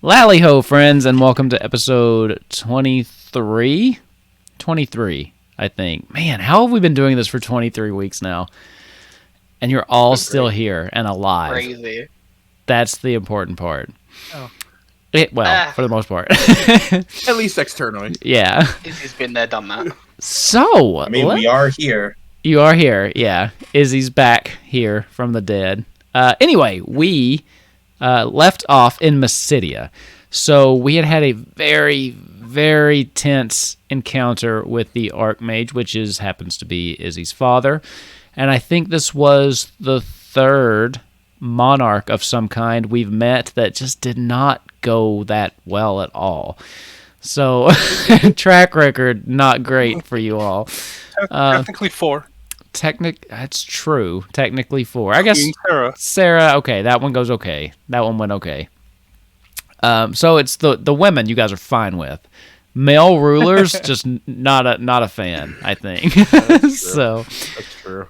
Lally ho, friends, and welcome to episode 23? 23, I think. Man, how have we been doing this for 23 weeks now? And you're all still here and alive. Crazy. That's the important part. Oh. For the most part. At least externally. Yeah. He's been there, done that. So, I mean, we are here. You are here, yeah. Izzy's back here from the dead. Anyway, we left off in Mysidia. So we had a very, very tense encounter with the Archmage, which happens to be Izzy's father. And I think this was the third monarch of some kind we've met that just did not go that well at all. So, track record, not great for you all. Technically 4. That's true. Technically 4. I guess Sarah, okay, that one goes okay. That one went okay. So it's the women you guys are fine with. Male rulers, just not a fan, I think. So That's true.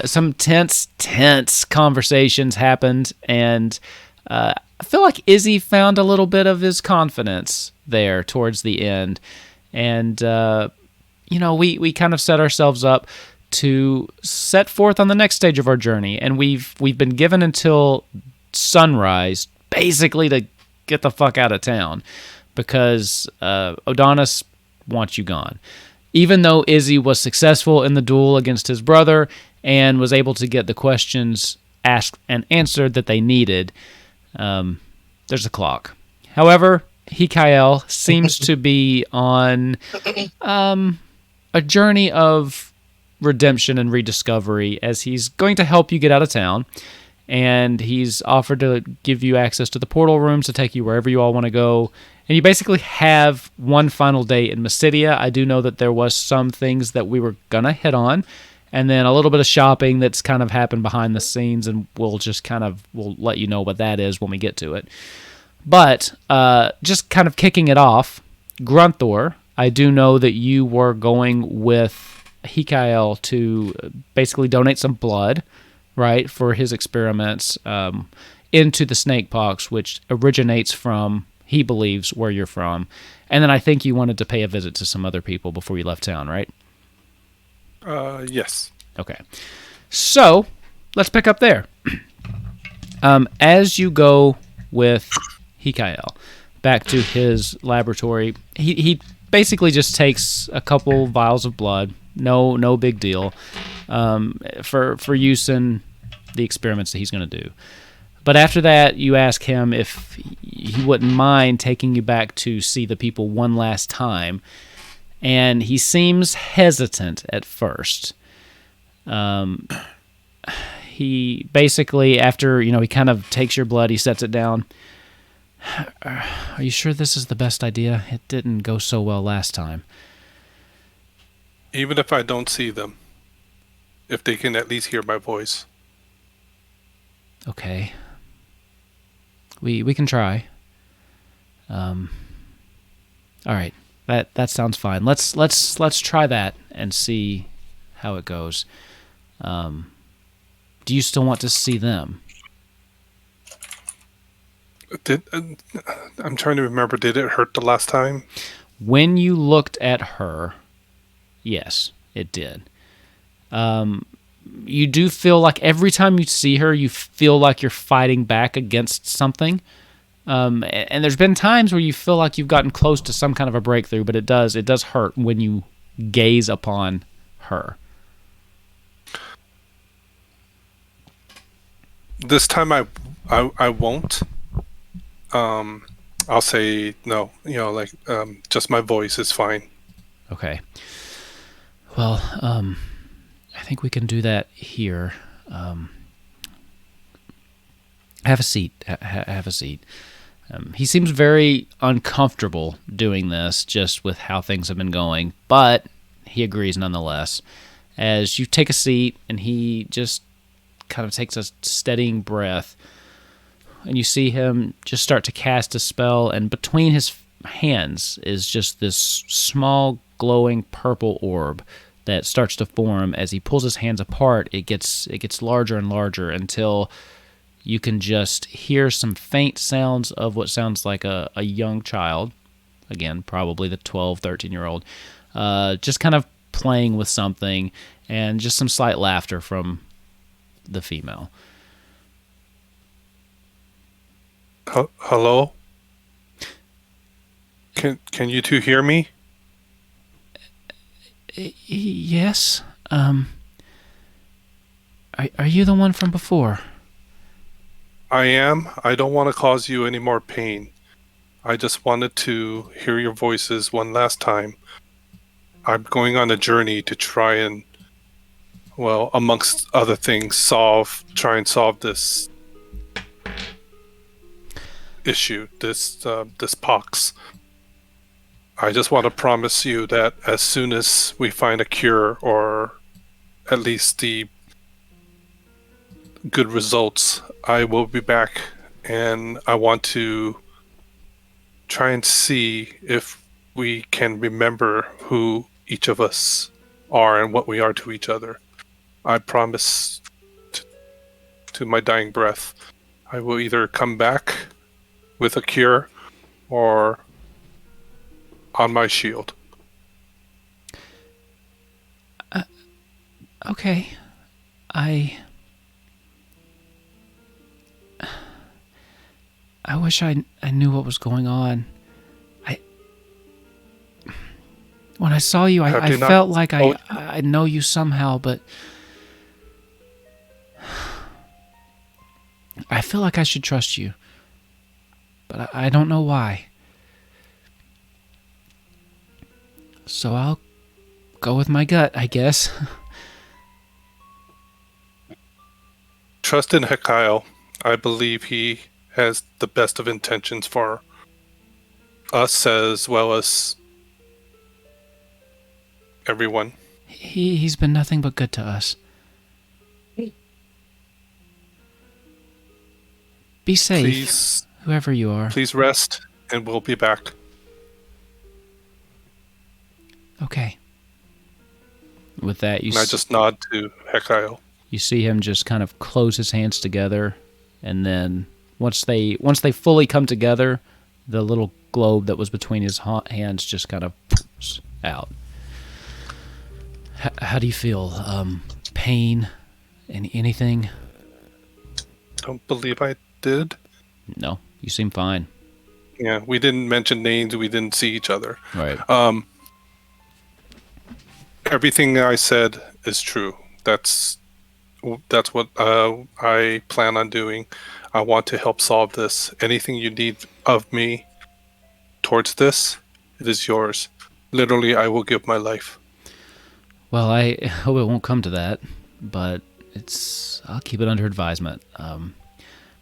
Some tense conversations happened, and I feel like Izzy found a little bit of his confidence there towards the end. And we kind of set ourselves up to set forth on the next stage of our journey, and we've been given until sunrise, basically, to get the fuck out of town, because Odonis wants you gone. Even though Izzy was successful in the duel against his brother and was able to get the questions asked and answered that they needed, there's a clock. However, Hikael seems to be on a journey of redemption and rediscovery, as he's going to help you get out of town, and he's offered to give you access to the portal rooms to take you wherever you all want to go. And you basically have one final day in Mysidia. I do know that there was some things that we were gonna hit on, and then a little bit of shopping that's kind of happened behind the scenes, and we'll let you know what that is when we get to it. But just kind of kicking it off, Grunthor, I do know that you were going with Hikael to basically donate some blood, right, for his experiments into the snake pox, which originates from, he believes, where you're from. And then I think you wanted to pay a visit to some other people before you left town, right? Yes. Okay. So, let's pick up there. As you go with Hikael back to his laboratory, he basically just takes a couple vials of blood, no big deal, for use in the experiments that he's going to do. But after that, you ask him if he wouldn't mind taking you back to see the people one last time, and he seems hesitant at first. He basically, after he kind of takes your blood, he sets it down. Are you sure this is the best idea? It didn't go so well last time. Even if I don't see them, if they can at least hear my voice. Okay. We can try. All right. That sounds fine. Let's try that and see how it goes. Do you still want to see them? I'm trying to remember, did it hurt the last time? When you looked at her, yes, it did. You do feel like every time you see her, you feel like you're fighting back against something. And there's been times where you feel like you've gotten close to some kind of a breakthrough, but it does hurt when you gaze upon her. This time I won't. I'll say no. Just my voice is fine. Okay. Well, I think we can do that here. Have a seat. Have a seat. He seems very uncomfortable doing this, just with how things have been going, but he agrees nonetheless. As you take a seat, and he just kind of takes a steadying breath, and you see him just start to cast a spell, and between his hands is just this small glowing purple orb that starts to form. As he pulls his hands apart, it gets larger and larger until you can just hear some faint sounds of what sounds like a young child. Again, probably the 12, 13-year-old. Just kind of playing with something, and just some slight laughter from the female. Hello? Can you two hear me? Yes. Are you the one from before? I am. I don't want to cause you any more pain. I just wanted to hear your voices one last time. I'm going on a journey to try and, well, amongst other things, try and solve this issue, this pox. I just want to promise you that as soon as we find a cure, or at least the good results, I will be back, and I want to try and see if we can remember who each of us are and what we are to each other. I promise to my dying breath, I will either come back with a cure or on my shield. Okay. I wish I knew what was going on. When I saw you, I felt like I know you somehow, but I feel like I should trust you. But I don't know why. So I'll go with my gut, I guess. Trust in Hekael. I believe he has the best of intentions for us as well as everyone. He's been nothing but good to us. Be safe, Please, whoever you are. please rest, and we'll be back. Okay. With that, And I just nod to Hekael. you see him just kind of close his hands together, and then once they fully come together, the little globe that was between his hands just kind of out. How do you feel? Pain? Anything? Don't believe I did. No, you seem fine. Yeah, we didn't mention names. We didn't see each other. Right. Everything I said is true. That's what I plan on doing. I want to help solve this. Anything you need of me towards this, it is yours. Literally, I will give my life. Well, I hope it won't come to that, but I'll keep it under advisement.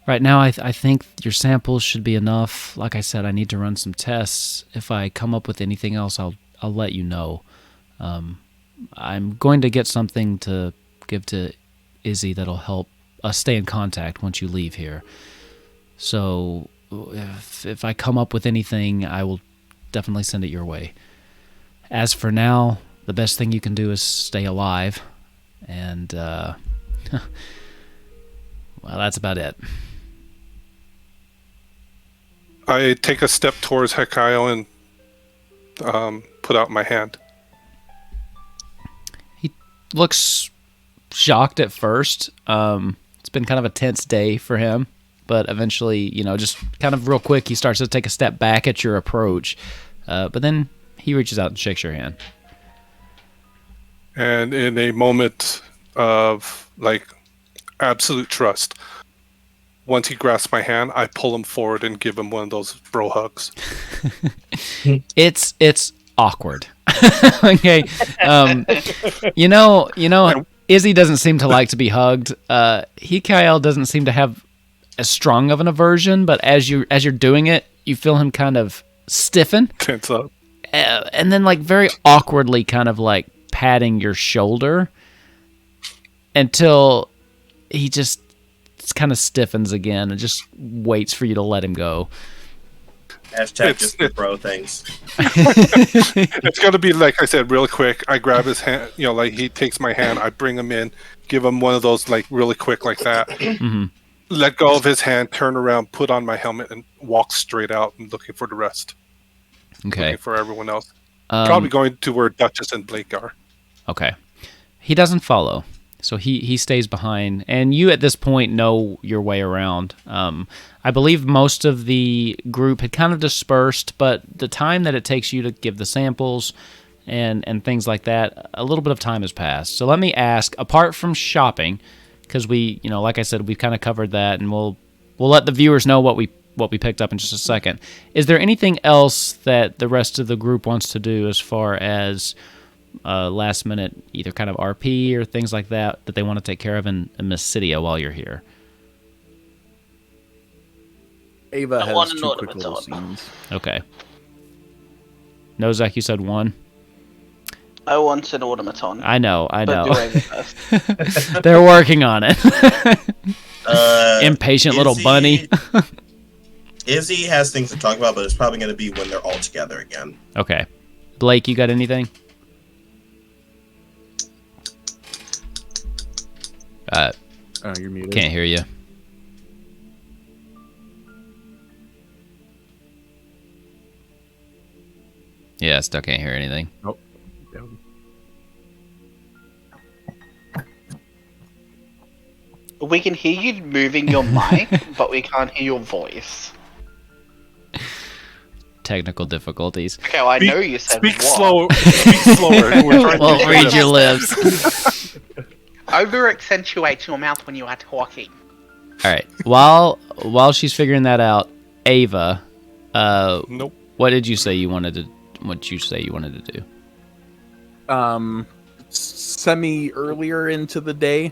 Right now, I think your samples should be enough. Like I said, I need to run some tests. If I come up with anything else, I'll let you know. I'm going to get something to give to Izzy that'll help us stay in contact once you leave here. So if I come up with anything, I will definitely send it your way. As for now, the best thing you can do is stay alive. And, well, that's about it. I take a step towards Hekael and put out my hand. He looks shocked at first. It's been kind of a tense day for him, but eventually, just kind of real quick, he starts to take a step back at your approach. But then he reaches out and shakes your hand. And in a moment of absolute trust, once he grasps my hand, I pull him forward and give him one of those bro hugs. It's awkward. Okay. Izzy doesn't seem to like to be hugged. Hekael doesn't seem to have as strong of an aversion, but as you're doing it, you feel him kind of stiffen. Tense up. And then very awkwardly kind of patting your shoulder until he just kind of stiffens again and just waits for you to let him go. Hashtag just the bro things. It's going to be, like I said, real quick. I grab his hand, he takes my hand, I bring him in, give him one of those, really quick like that. Mm-hmm. let go of his hand, turn around, put on my helmet, and walk straight out and looking for the rest. Okay. Looking for everyone else. Probably going to where Duchess and Blake are. Okay. He doesn't follow. So he stays behind. And you at this point know your way around. I believe most of the group had kind of dispersed, but the time that it takes you to give the samples and things like that, a little bit of time has passed. So let me ask, apart from shopping, because we, like I said, we've kind of covered that, and we'll let the viewers know what we picked up in just a second. Is there anything else that the rest of the group wants to do as far as last minute, either kind of RP or things like that they want to take care of in Mysidia while you're here? Ava has 2 quick little scenes. Okay. Nozak, you said 1? I want an automaton. I know. But do Ava first. They're working on it. Impatient little bunny. Izzy has things to talk about, but it's probably going to be when they're all together again. Okay. Blake, you got anything? You're muted. Can't hear you. Yeah, still can't hear anything. Nope. We can hear you moving your mic, but we can't hear your voice. Technical difficulties. Okay, well, I know you said Speak what. slower. Speak slower. We're trying Well, to read your lips. Over accentuate your mouth when you are talking. All right. While she's figuring that out, Ava, Nope. what did you say you wanted to? What you say you wanted to do? Semi earlier into the day,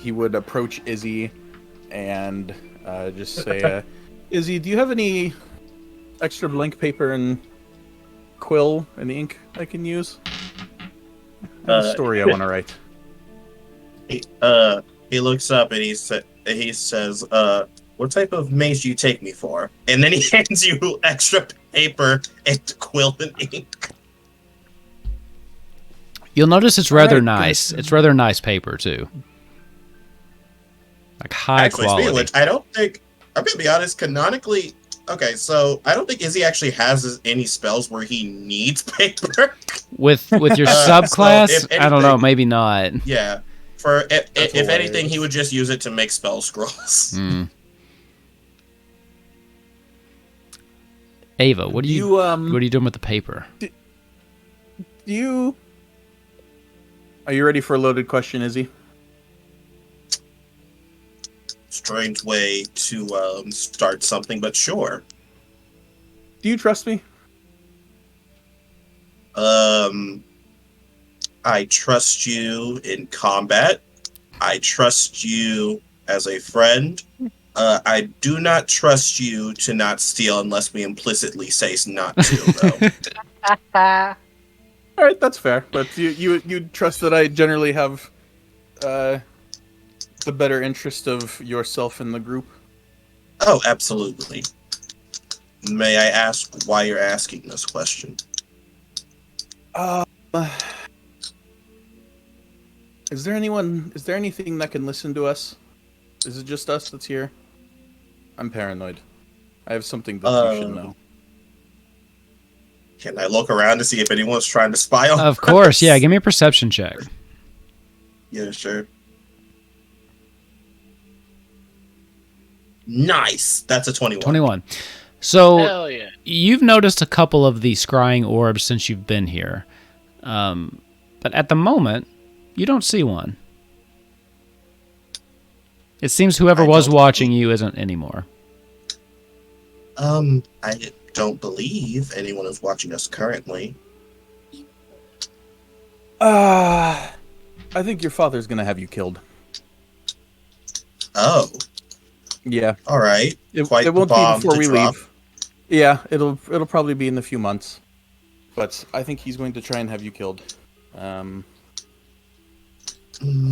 he would approach Izzy and just say, Izzy, do you have any extra blank paper and quill and ink I can use? I have a story I want to write. He looks up and he says, what type of maze do you take me for? And then he hands you extra paper and quill and ink. You'll notice it's rather Alright, nice. good. It's rather nice paper too. Like high quality. Speaking of which, I don't think, I'm going to be honest, canonically, okay, so I don't think Izzy actually has any spells where he needs paper. With your subclass, so if I don't know, anything- maybe not. Yeah. If hilarious. anything, he would just use it to make spell scrolls. Mm. Ava, what are you what are you doing with the paper? Are you ready for a loaded question, Izzy? Strange way to start something, but sure. Do you trust me? I trust you in combat. I trust you as a friend. I do not trust you to not steal unless we implicitly say not to, though. All right, that's fair. But you trust that I generally have the better interest of yourself in the group? Oh, absolutely. May I ask why you're asking this question? Is there anything that can listen to us? Is it just us that's here? I'm paranoid. I have something that you should know. Can I look around to see if anyone's trying to spy on Of us? course, yeah. Give me a perception check. Yeah, sure. Nice. That's a 21. 21. So Hell yeah. you've noticed a couple of the scrying orbs since you've been here, but at the moment, you don't see one. It seems whoever was watching you isn't anymore. I don't believe anyone is watching us currently. I think your father's gonna have you killed. Oh, Yeah. all right. It Quite the won't be bomb before to we drop. leave. Yeah, it'll probably be in a few months. But I think he's going to try and have you killed.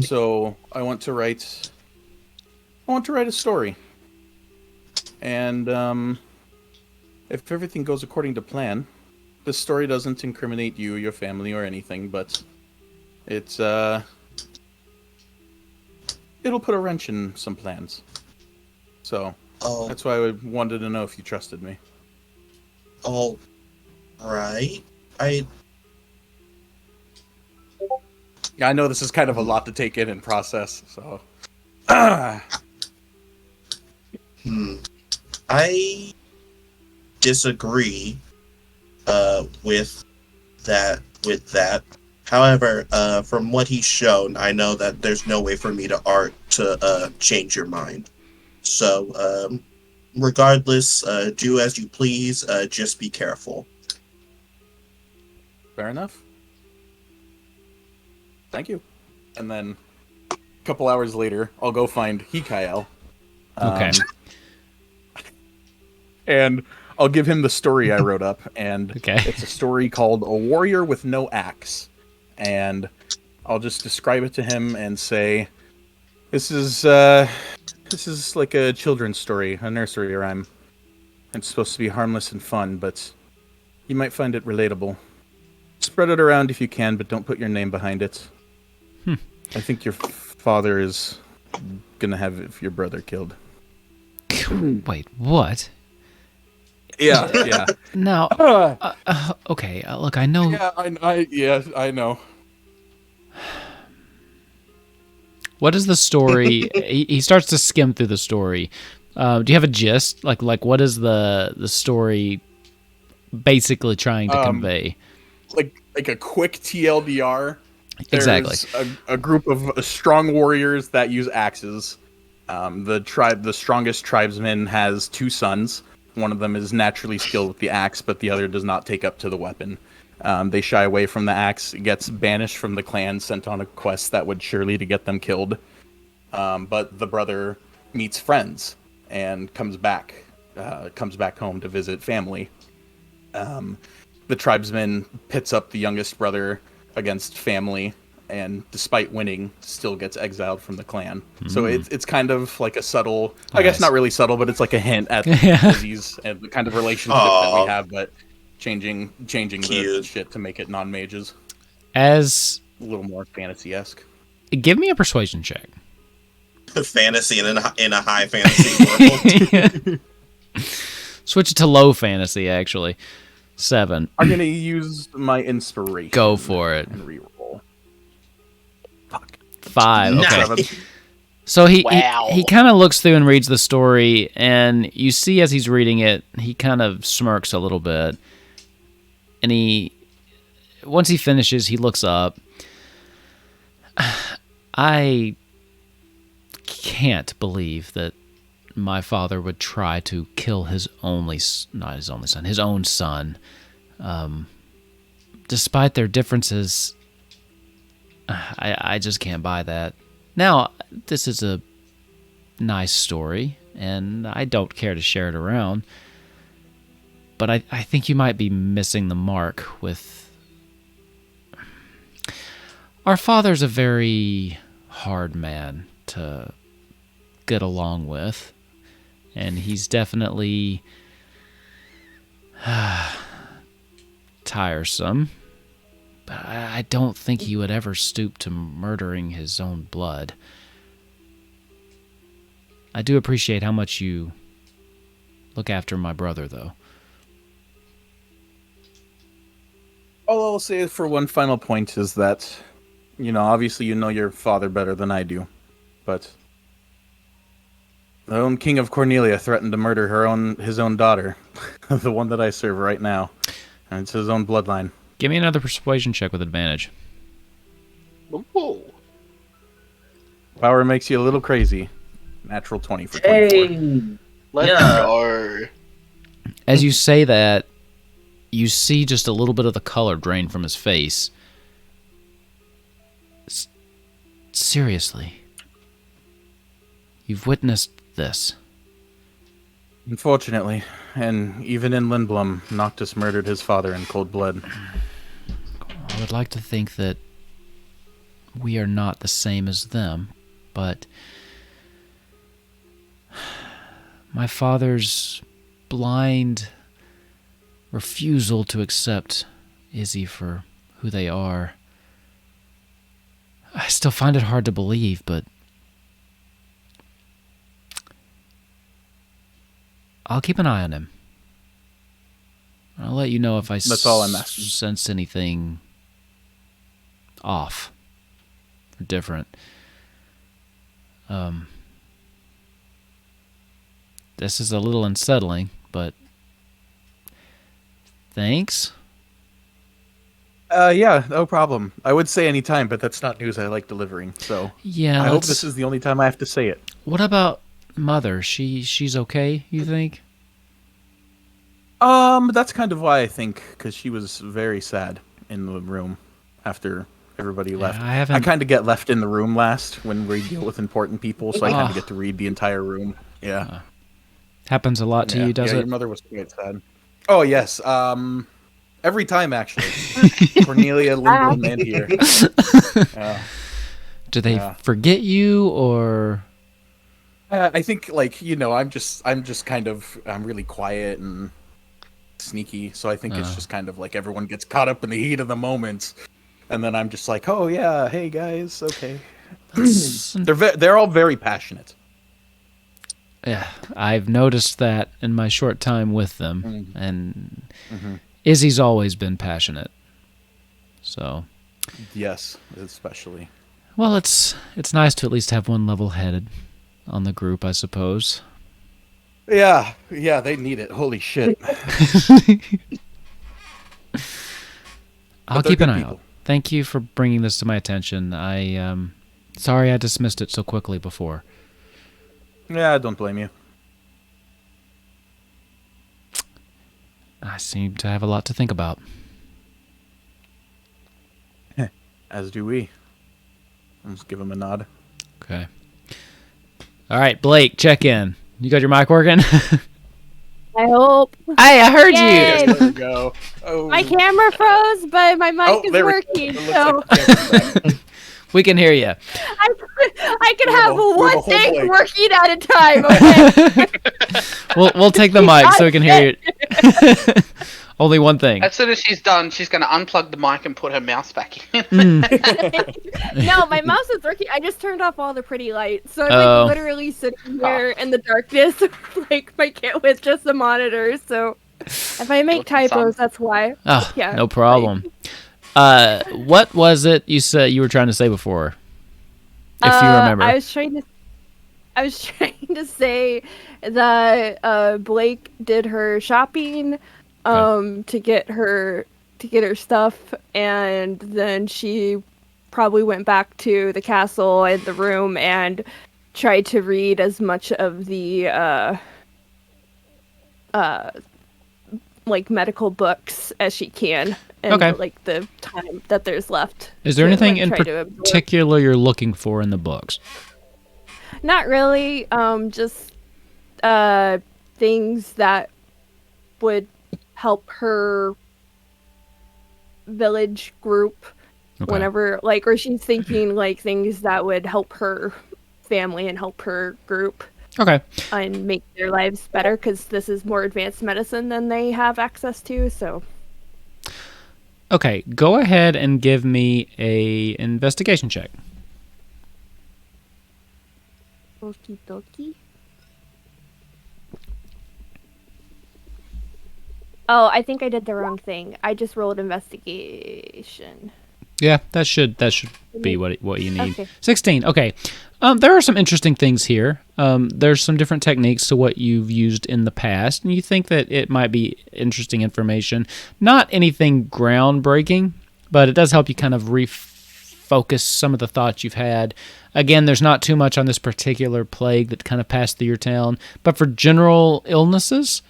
So I want to write a story. And if everything goes according to plan, this story doesn't incriminate you, your family, or anything, but it's it'll put a wrench in some plans. So Oh, that's why I wanted to know if you trusted me. all right. I Yeah, I know this is kind of a lot to take in and process, so. I disagree with that. However, from what he's shown, I know that there's no way for me to change your mind. So, regardless, do as you please. Just be careful. Fair enough. Thank you. And then a couple hours later, I'll go find Hikael. Okay. And I'll give him the story I wrote up. And Okay. it's a story called A Warrior with No Axe. And I'll just describe it to him and say, this is like a children's story, a nursery rhyme. It's supposed to be harmless and fun, but you might find it relatable. Spread it around if you can, but don't put your name behind it. I think your father is gonna have your brother killed. Wait, what? Yeah, yeah. Now, okay, look, I know... I know. What is the story? He starts to skim through the story. Do you have a gist? Like what is the story basically trying to convey? Like a quick TLDR. Exactly. There's a group of strong warriors that use axes. The strongest tribesman has 2 sons. One of them is naturally skilled with the axe, but the other does not take up to the weapon. They shy away from the axe, gets banished from the clan, sent on a quest that would surely to get them killed. But the brother meets friends and comes back home to visit family. The tribesman pits up the youngest brother against family, and despite winning, still gets exiled from the clan. So it's kind of like a subtle, I guess not really subtle, but it's like a hint at Izzy's and the kind of relationship that we have, but changing the shit to make it non-mages. As a little more fantasy-esque. Give me a persuasion check. Fantasy in a high fantasy world. Switch it to low fantasy, actually. 7. I'm gonna use my inspiration. Go for it. And reroll. Fuck. 5. Okay. Nice. So he Wow. he kind of looks through and reads the story, and you see as he's reading it, he kind of smirks a little bit. And once he finishes, he looks up. I can't believe that my father would try to kill his own son. Despite their differences, I just can't buy that. Now, this is a nice story, and I don't care to share it around, but I think you might be missing the mark with... Our father's a very hard man to get along with, and he's definitely tiresome, but I don't think he would ever stoop to murdering his own blood. I do appreciate how much you look after my brother, though. All I'll say for one final point is that, obviously you know your father better than I do, but the own King of Cornelia threatened to murder his own daughter, the one that I serve right now, and it's his own bloodline. Give me another persuasion check with advantage. Ooh. Power makes you a little crazy. Natural 20 for 24. Let's go. As you say that, you see just a little bit of the color drain from his face. Seriously. You've witnessed this. Unfortunately, and even in Lindblom, Noctis murdered his father in cold blood. I would like to think that we are not the same as them, but my father's blind refusal to accept Izzy for who they are, I still find it hard to believe, but I'll keep an eye on him. I'll let you know if I That's all I'm asking. sense anything off or different. This is a little unsettling, but thanks. Yeah, no problem. I would say any time, but that's not news I like delivering. So Yeah, I hope this is the only time I have to say it. What about Mother? She's okay, you think? That's kind of why I think, because she was very sad in the room after everybody left. I kind of get left in the room last when we deal with important people, so I kind of get to read the entire room. Yeah. Happens a lot to you, does it? Your mother was quite sad. Oh, yes. Every time, actually. Cornelia, Lyndon, and here. Do they forget you, or? I think, I'm just kind of, I'm really quiet and sneaky, so I think it's just kind of like everyone gets caught up in the heat of the moment, and then I'm just like, oh yeah, hey guys, okay. They're all very passionate. Yeah, I've noticed that in my short time with them, and Izzy's always been passionate. So, yes, especially. Well, it's nice to at least have one level-headed on the group, I suppose. Yeah, they need it. Holy shit. I'll keep an eye out. Thank you for bringing this to my attention. Sorry I dismissed it so quickly before. Yeah, don't blame you. I seem to have a lot to think about. As do we. I'll just give him a nod. Okay. All right, Blake, check in. You got your mic working? I hope. Hey, I heard Yay. you. There we go. Oh. My camera froze, but my mic is working. So We can hear you. I can have one thing Blake. working at a time. Okay. We'll take the mic so we can hear you. Only one thing. As soon as she's done, she's going to unplug the mic and put her mouse back in. No, my mouse is working. I just turned off all the pretty lights, so I'm like literally sitting here in the darkness, like with just the monitors. So if I make typos, that's why. Oh, yeah, no problem. What was it you said you were trying to say before? If you remember. I was trying to say that Blake did her shopping to get her stuff, and then she probably went back to the castle and the room and tried to read as much of the medical books as she can. And, the time that there's left. Is there anything in particular you're looking for in the books? Not really. Just things that would help her village group whenever, or she's thinking things that would help her family and help her group. Okay. And make their lives better, because this is more advanced medicine than they have access to, so. Okay, go ahead and give me a investigation check. Okie dokie. Oh, I think I did the wrong thing. I just rolled investigation. Yeah, that should be what you need. Okay. 16. Okay. There are some interesting things here. There's some different techniques to what you've used in the past, and you think that it might be interesting information. Not anything groundbreaking, but it does help you kind of refocus some of the thoughts you've had. Again, there's not too much on this particular plague that kind of passed through your town, but for general illnesses,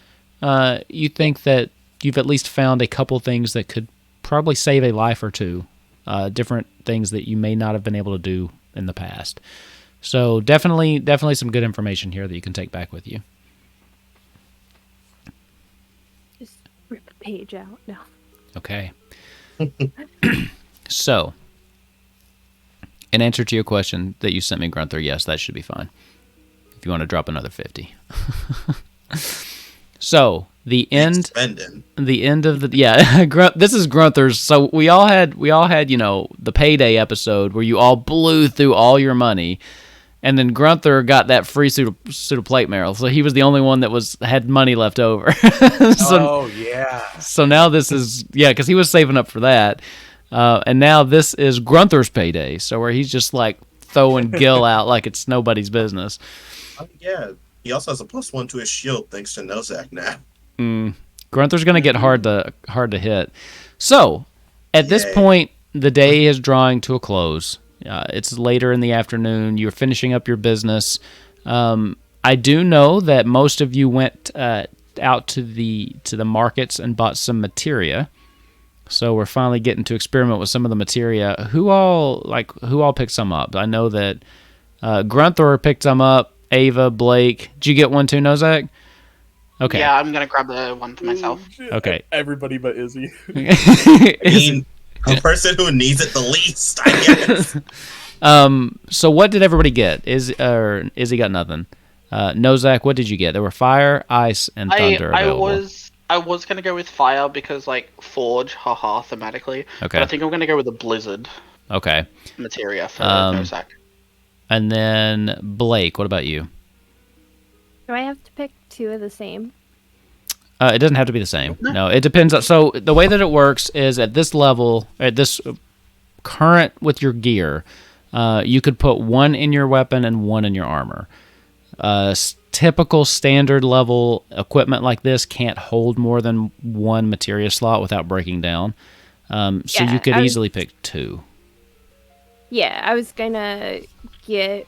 you think that you've at least found a couple things that could probably save a life or two. Different things that you may not have been able to do in the past. So definitely some good information here that you can take back with you. Just rip a page out. No. Okay. So, in answer to your question that you sent me, Grunther, yes, that should be fine. If you want to drop another 50. So, the end of the this is Grunther's. So we all had the payday episode where you all blew through all your money, And then Grunther got that free suit of plate mail, so he was the only one that had money left over. Oh yeah. So now this is because he was saving up for that, and now this is Grunther's payday. So where he's just like throwing Gil out like it's nobody's business. Oh, yeah. He also has a +1 to his shield thanks to Nozak now. Grunther's gonna get hard to hit. So at this point, the day is drawing to a close. It's later in the afternoon. You're finishing up your business. I do know that most of you went out to the markets and bought some materia. So we're finally getting to experiment with some of the materia. Who all picked some up? I know that Grunther picked some up. Ava, Blake. Did you get one too, Nozak? Okay. Yeah, I'm gonna grab the one for myself. Okay. Everybody but Izzy. I mean, the person who needs it the least, I guess. So what did everybody get? Izzy got nothing. Nozak, what did you get? There were fire, ice, and thunder available. I was gonna go with fire because forge, haha, thematically. Okay. But I think I'm gonna go with a blizzard. Okay. Materia for Nozak. And then Blake, what about you? Do I have to pick two of the same? It doesn't have to be the same. No, it depends. So the way that it works is at this level, at this current with your gear, you could put one in your weapon and one in your armor. Typical standard level equipment like this can't hold more than one materia slot without breaking down. So you could easily pick two. Yeah, I was gonna get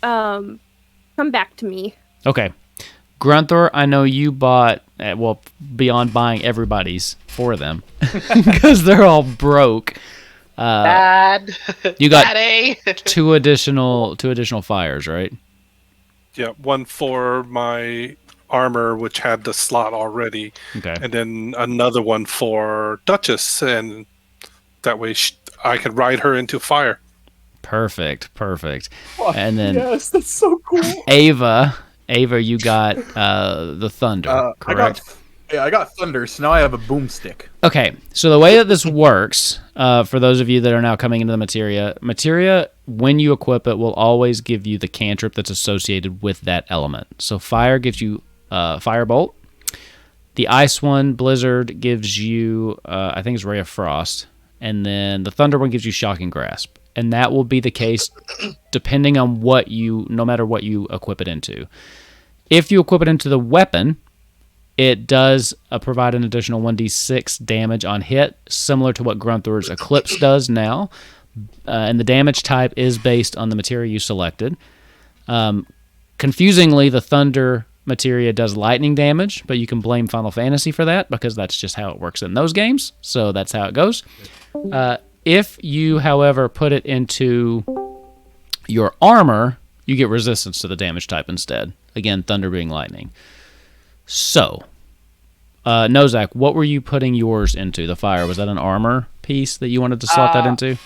come back to me. Okay. Grunther, I know you bought, beyond buying everybody's for them, because they're all broke. Dad, You got Daddy. two additional fires, right? Yeah, one for my armor, which had the slot already, Okay. and then another one for Duchess, and that way I could ride her into fire. Perfect. Oh, And then yes, that's so cool. Ava, you got the thunder, correct? I got thunder, so now I have a boomstick. Okay, so the way that this works, for those of you that are now coming into the materia, when you equip it, will always give you the cantrip that's associated with that element. So fire gives you firebolt. The ice one, blizzard, gives you, I think it's ray of frost. And then the thunder one gives you shocking grasp. And that will be the case depending on no matter what you equip it into. If you equip it into the weapon, it does provide an additional 1d6 damage on hit, similar to what Grunther's Eclipse does now. And the damage type is based on the materia you selected. Confusingly, the thunder materia does lightning damage, but you can blame Final Fantasy for that because that's just how it works in those games. So that's how it goes. If you, however, put it into your armor, you get resistance to the damage type instead. Again, thunder being lightning. So, Nozak, what were you putting yours into? The fire, was that an armor piece that you wanted to slot that into?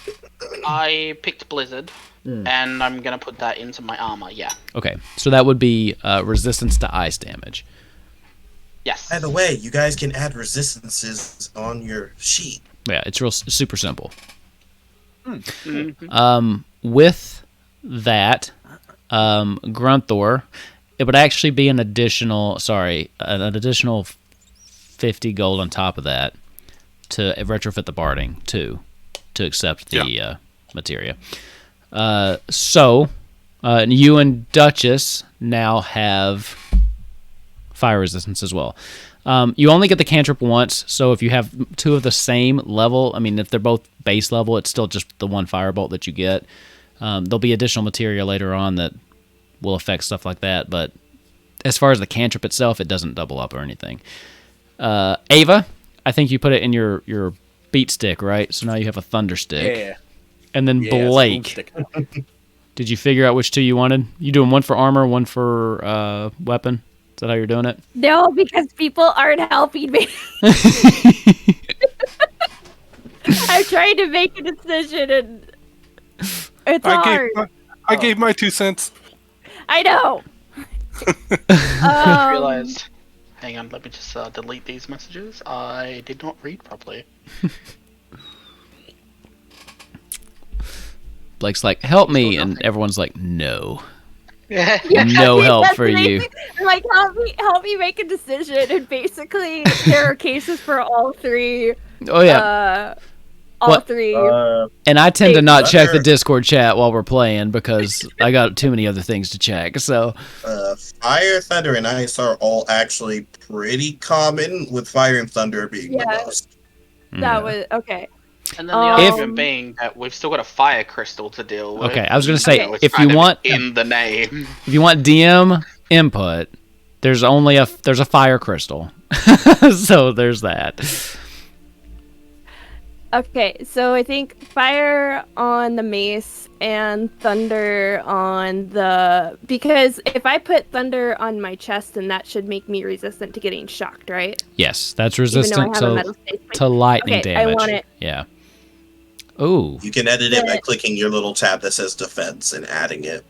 I picked blizzard, and I'm gonna put that into my armor. Yeah. Okay, so that would be resistance to ice damage. Yes. By the way, you guys can add resistances on your sheet. Yeah, it's super simple. Mm-hmm. With that, Grunther, it would actually be an additional 50 gold on top of that to retrofit the barding too, to accept the materia. So you and Duchess now have fire resistance as well. You only get the cantrip once, so if you have two of the same level, if they're both base level, it's still just the one firebolt that you get. There'll be additional materia later on that will affect stuff like that, but as far as the cantrip itself, it doesn't double up or anything. Ava, I think you put it in your beat stick, right? So now you have a thunder stick. Yeah. And then Blake, did you figure out which two you wanted? You doing one for armor, one for weapon? Is that how you're doing it? No, because people aren't helping me. I'm trying to make a decision, and it's hard. I gave my 2 cents. I know. I realized. Hang on, let me just delete these messages. I did not read properly. Blake's like, help me, and everyone's like, no. Yeah. No help That's for you. amazing. Like, help me make a decision. And basically, there are cases for all three. Oh, yeah. All What? three. And I tend to not check the Thunder. Discord chat while we're playing because I got too many other things to check. So, Fire, thunder, and ice are all actually pretty common, with fire and thunder being the Yeah. most. That was okay. And then the argument being that we've still got a fire crystal to deal with. Okay, I was gonna say, So it's if kind you of want- in the name. if you want DM input, there's a fire crystal. So there's that. Okay, so I think fire on the mace and thunder on the... Because if I put thunder on my chest, then that should make me resistant to getting shocked, right? Yes, that's Even though I resistant have a metal space point. to lightning Okay, damage. I want it. Yeah. Ooh, You can edit it by Yeah. clicking your little tab that says defense and adding it.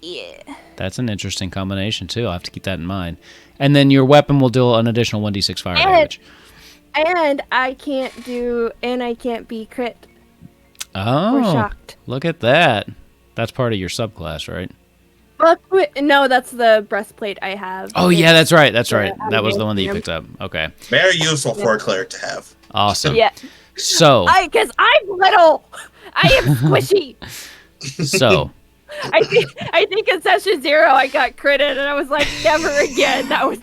Yeah. that's an interesting combination too. I'll have to keep that in mind. And then your weapon will deal an additional 1d6 fire damage. And I can't be crit or Oh, shocked. look at that. That's part of your subclass, right? No, that's the breastplate I have. Oh, yeah, that's right. That's the right. That was the one that you adamantium. picked up. Okay. Very useful for a cleric to have. Awesome. Yeah, So, because I'm little. I am squishy. so I think in session 0 I got critted and I was like, never again. That was.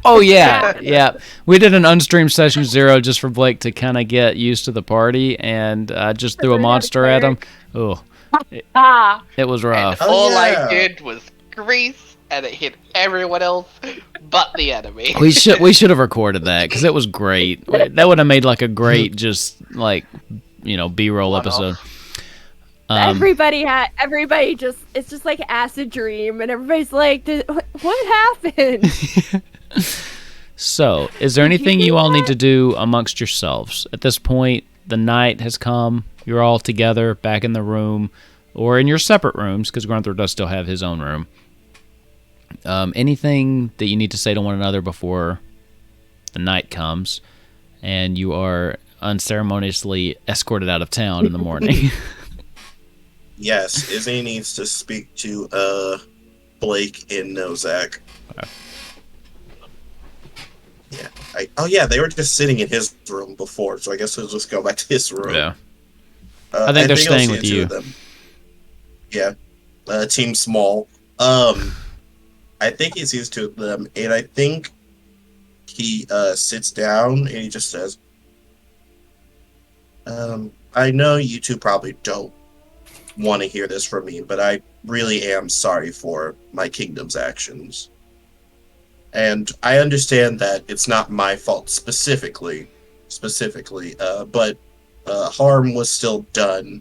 oh yeah, yeah. We did an unstreamed session 0 just for Blake to kind of get used to the party, and just threw a Learn how to monster at him. cleric. Oh, it was rough. Oh, All yeah. I did was grease, and it hit everyone else but the enemy. We should have recorded that because it was great. That would have made like a great just like B-roll One-off. episode. Everybody just, it's just like acid dream, and everybody's like, what happened? So, is there anything you all need to do amongst yourselves at this point? The night has come. You're all together back in the room, or in your separate rooms, because Grunther does still have his own room. Anything that you need to say to one another before the night comes, and you are unceremoniously escorted out of town in the morning. Yes, Izzy needs to speak to Blake and Nozak. Yeah. They were just sitting in his room before, so I guess we'll just go back to his room. Yeah. I think they're you'll staying see with the two you. of them. Yeah. Team small. I think he sees two of them, and I think he sits down and he just says, I know you two probably don't want to hear this from me, but I really am sorry for my kingdom's actions. And I understand that it's not my fault specifically, but harm was still done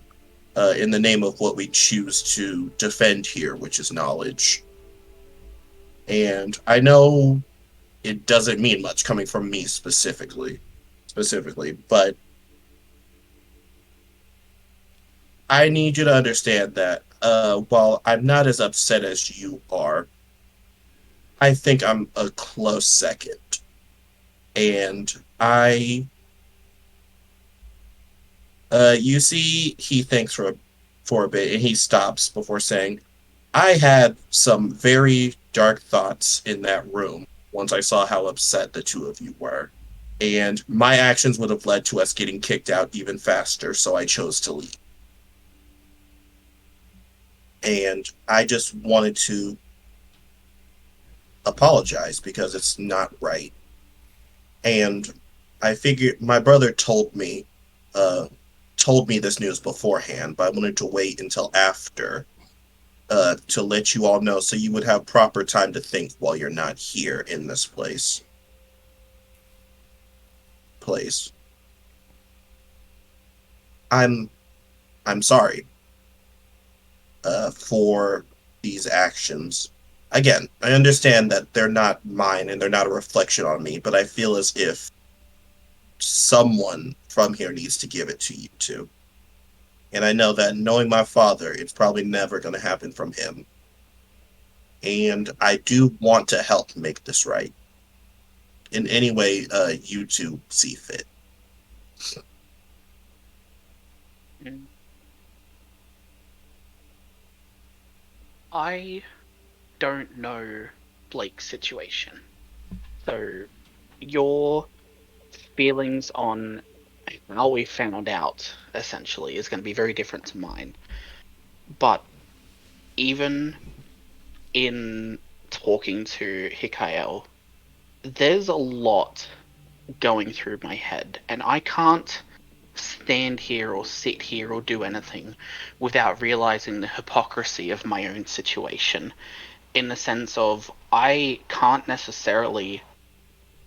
in the name of what we choose to defend here, which is knowledge. And I know it doesn't mean much coming from me specifically, but I need you to understand that while I'm not as upset as you are, I think I'm a close second. And you see, he thinks for a bit, and he stops before saying, I had some very dark thoughts in that room once I saw how upset the two of you were. And my actions would have led to us getting kicked out even faster, so I chose to leave. And I just wanted to apologize because it's not right. And I figured my brother told me this news beforehand, but I wanted to wait until after to let you all know so you would have proper time to think while you're not here in this place. I'm sorry for these actions. Again, I understand that they're not mine and they're not a reflection on me, but I feel as if someone from here needs to give it to you two. And I know that knowing my father, it's probably never going to happen from him. And I do want to help make this right in any way you two see fit. I don't know Blake's situation. So, your feelings on how we found out, essentially, is going to be very different to mine. But even in talking to Hikael, there's a lot going through my head, and I can't stand here or sit here or do anything without realizing the hypocrisy of my own situation, in the sense of I can't necessarily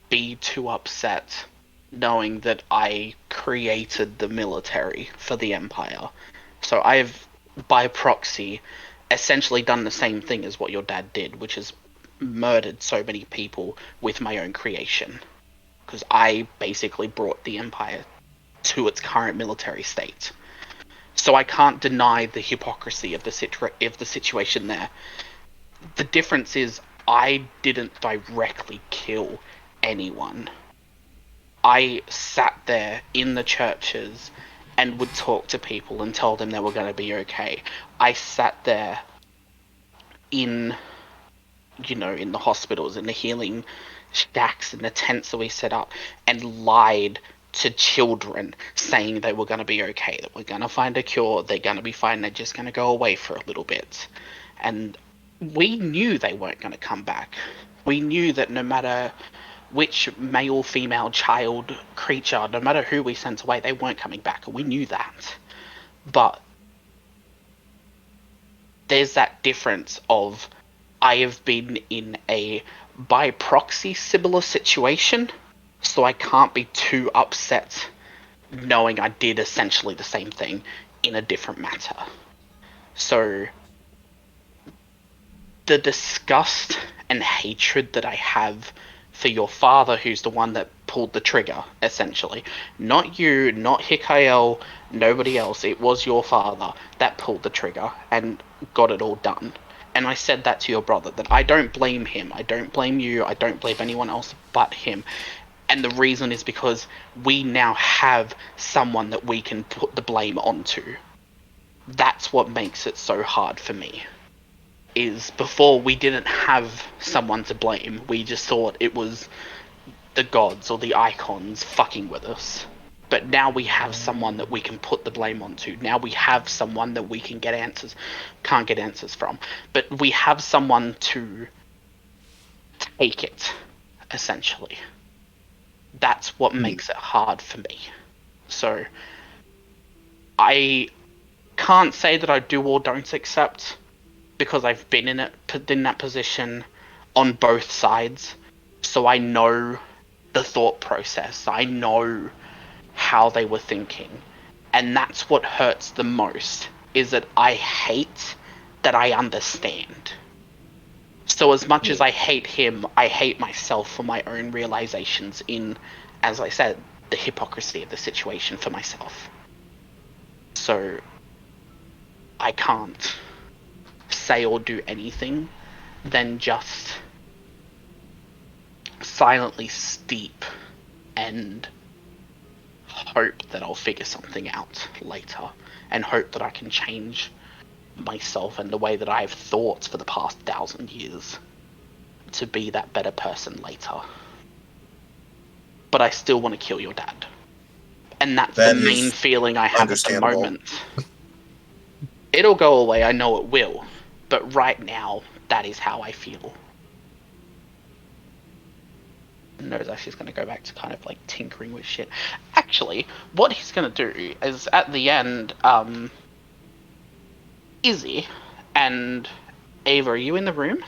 be too upset knowing that I created the military for the Empire. So I've, by proxy, essentially done the same thing as what your dad did, which is murdered so many people with my own creation. Because I basically brought the Empire to its current military state. So I can't deny the hypocrisy of the situation there. The difference is I didn't directly kill anyone. I sat there in the churches and would talk to people and tell them they were going to be okay. I sat there in, in the hospitals, in the healing stacks, and the tents that we set up, and lied to children saying they were going to be okay, that we're going to find a cure, they're going to be fine, they're just going to go away for a little bit. And we knew they weren't going to come back. We knew that no matter which male, female, child, creature, no matter who we sent away, they weren't coming back, and we knew that. But there's that difference of I have been in a by proxy similar situation, so I can't be too upset knowing I did essentially the same thing in a different matter. So the disgust and hatred that I have for your father, who's the one that pulled the trigger, essentially. Not you, not Hikael, nobody else. It was your father that pulled the trigger and got it all done. And I said that to your brother, that I don't blame him. I don't blame you. I don't blame anyone else but him. And the reason is because we now have someone that we can put the blame onto. That's what makes it so hard for me. Is before we didn't have someone to blame. We just thought it was the gods or the icons fucking with us. But now we have someone that we can put the blame onto. Now we have someone that we can't get answers from. But we have someone to take it, essentially. That's what makes it hard for me. So, I can't say that I do or don't accept, because I've been in that position on both sides. So I know the thought process. I know how they were thinking. And that's what hurts the most, is that I hate that I understand. So as much as I hate him, I hate myself for my own realizations in, as I said, the hypocrisy of the situation for myself. So I can't say or do anything than just silently steep and hope that I'll figure something out later, and hope that I can change myself and the way that I've thought for the past 1,000 years to be that better person later. But I still want to kill your dad. And that's the main feeling I have at the moment. It'll go away, I know it will. But right now, that is how I feel. Knows that she's going to go back to kind of like tinkering with shit. Actually, what he's going to do is at the end, Izzy and Ava, are you in the room?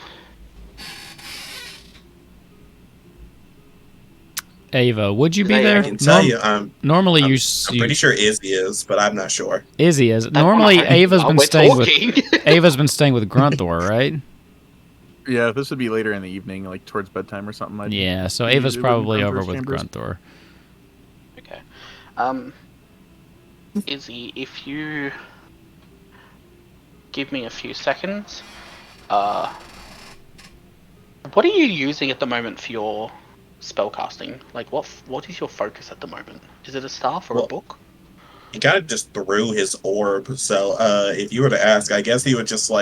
Ava, would you be there? I can tell you, normally I'm you pretty sure Izzy is, but I'm not sure. Izzy is. Normally, Ava's been staying with Ava's been staying with Grunthor, right? Yeah, this would be later in the evening, like towards bedtime or something. Yeah, so Ava's probably over with Grunthor. Okay. Izzy, if you give me a few seconds, what are you using at the moment for your spellcasting? Like, what is your focus at the moment? Is it a staff or a book? he kind of just threw his orb. So if you were to ask, I guess he would just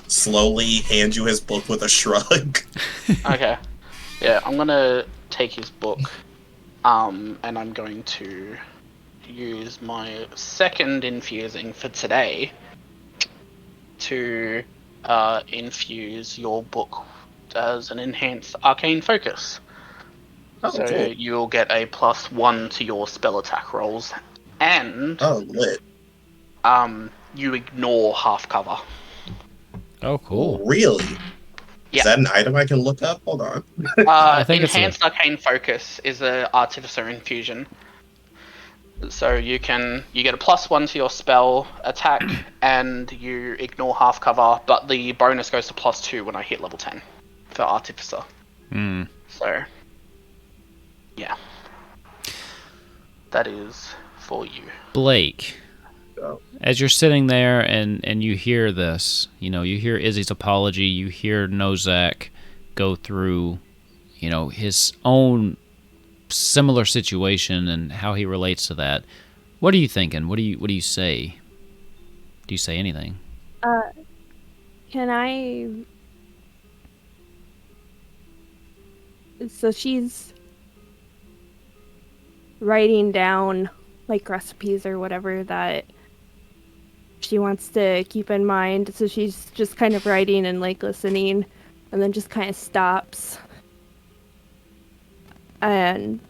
slowly hand you his book with a shrug. Okay. Yeah, I'm gonna take his book, and I'm going to use my second infusing for today to infuse your book as an enhanced arcane focus. Oh, So cool. you'll get a +1 to your spell attack rolls, and Lit. you ignore half cover. Oh, cool. Really? Yeah. Is that an item I can look up? Hold on. I think enhanced arcane focus is a artificer infusion. So you get a +1 to your spell attack, and you ignore half cover, but the bonus goes to +2 when I hit level 10 for artificer. So, yeah, that is for you, Blake. Oh. As you're sitting there and you hear this, you hear Izzy's apology, you hear Nozak go through, his own similar situation and how he relates to that. What are you thinking? What do you say? Do you say anything? Can I? So she's writing down like recipes or whatever that she wants to keep in mind. So she's just kind of writing and like listening, and then just kind of stops. And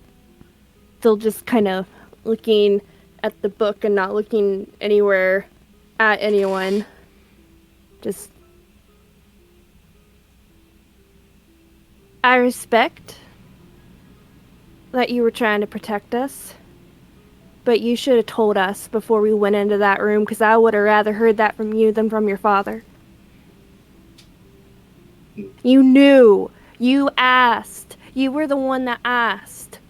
still just kind of looking at the book and not looking anywhere at anyone. Just, I respect that you were trying to protect us, but you should have told us before we went into that room, because I would have rather heard that from you than from your father. You knew. You asked. You were the one that asked.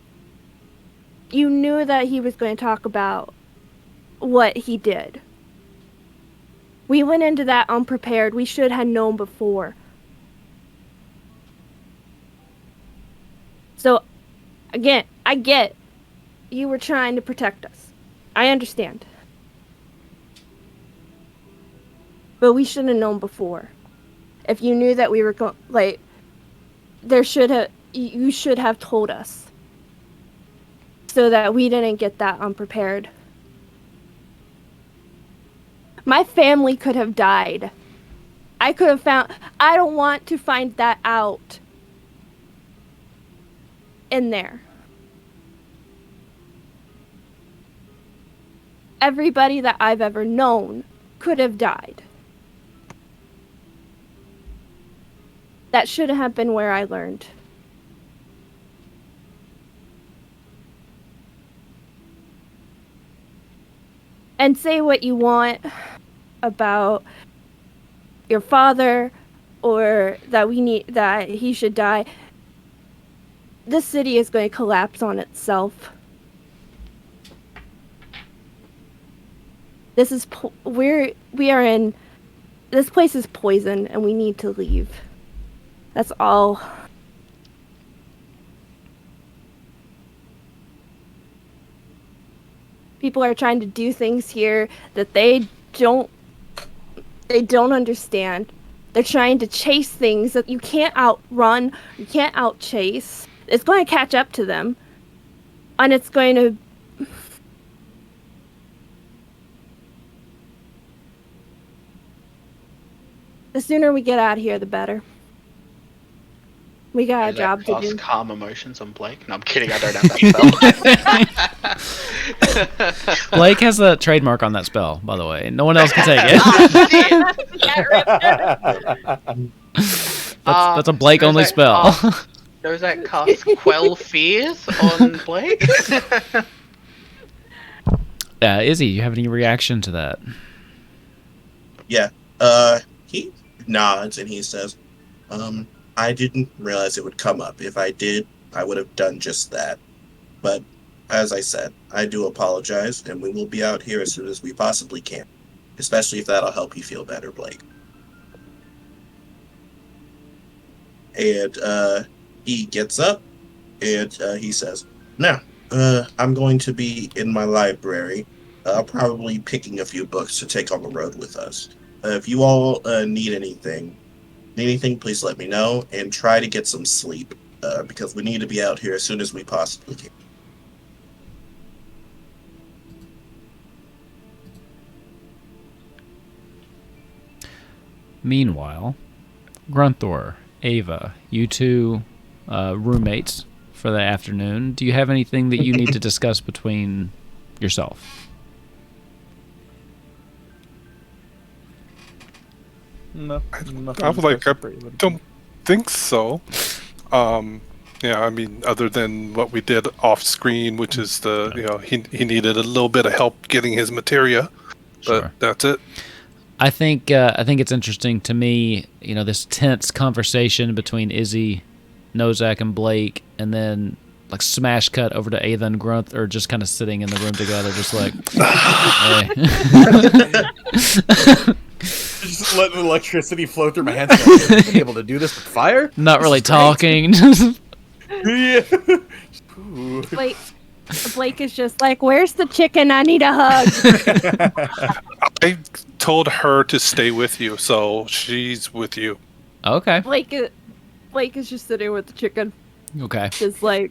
You knew that he was going to talk about what he did. We went into that unprepared. We should have known before. So, again, I get you were trying to protect us. I understand. But we should have known before. If you knew that we were going, you should have told us. So that we didn't get that unprepared. My family could have died. I don't want to find that out. In there. Everybody that I've ever known could have died. That shouldn't have been where I learned. And say what you want about your father or that he should die. This city is going to collapse on itself. This place is poison and we need to leave. That's all. People are trying to do things here that they don't understand. They're trying to chase things that you can't outrun, you can't outchase. It's going to catch up to them. And it's going to... The sooner we get out of here, the better. We got a job to do. Calm emotions on Blake? No, I'm kidding, I don't have that spell. Blake has a trademark on that spell, by the way. No one else can take it. That's a Blake-only spell. Does that cast Quell Fears on Blake? Izzy, you have any reaction to that? Yeah. He nods and he says, I didn't realize it would come up. If I did, I would have done just that. But as I said, I do apologize, and we will be out here as soon as we possibly can. Especially if that'll help you feel better, Blake. And he gets up and he says, now, I'm going to be in my library, probably picking a few books to take on the road with us. If you all need anything, please let me know and try to get some sleep because we need to be out here as soon as we possibly can. Meanwhile, Grunthor, Ava, you two roommates for the afternoon. Do you have anything that you need to discuss between yourself? No, I don't think so. Yeah, I mean, other than what we did off screen, which is he needed a little bit of help getting his materia, but Sure. that's it. I think it's interesting to me, this tense conversation between Izzy, Nozak, and Blake, and then like smash cut over to Ava and Grunt, or just kind of sitting in the room together, just like, hey. Just letting electricity flow through my hands. Like, be able to do this with fire? Not really talking. Yeah. Ooh. Blake is just like, "Where's the chicken? I need a hug." I told her to stay with you, so she's with you. Okay. Blake is just sitting with the chicken, Okay. just like.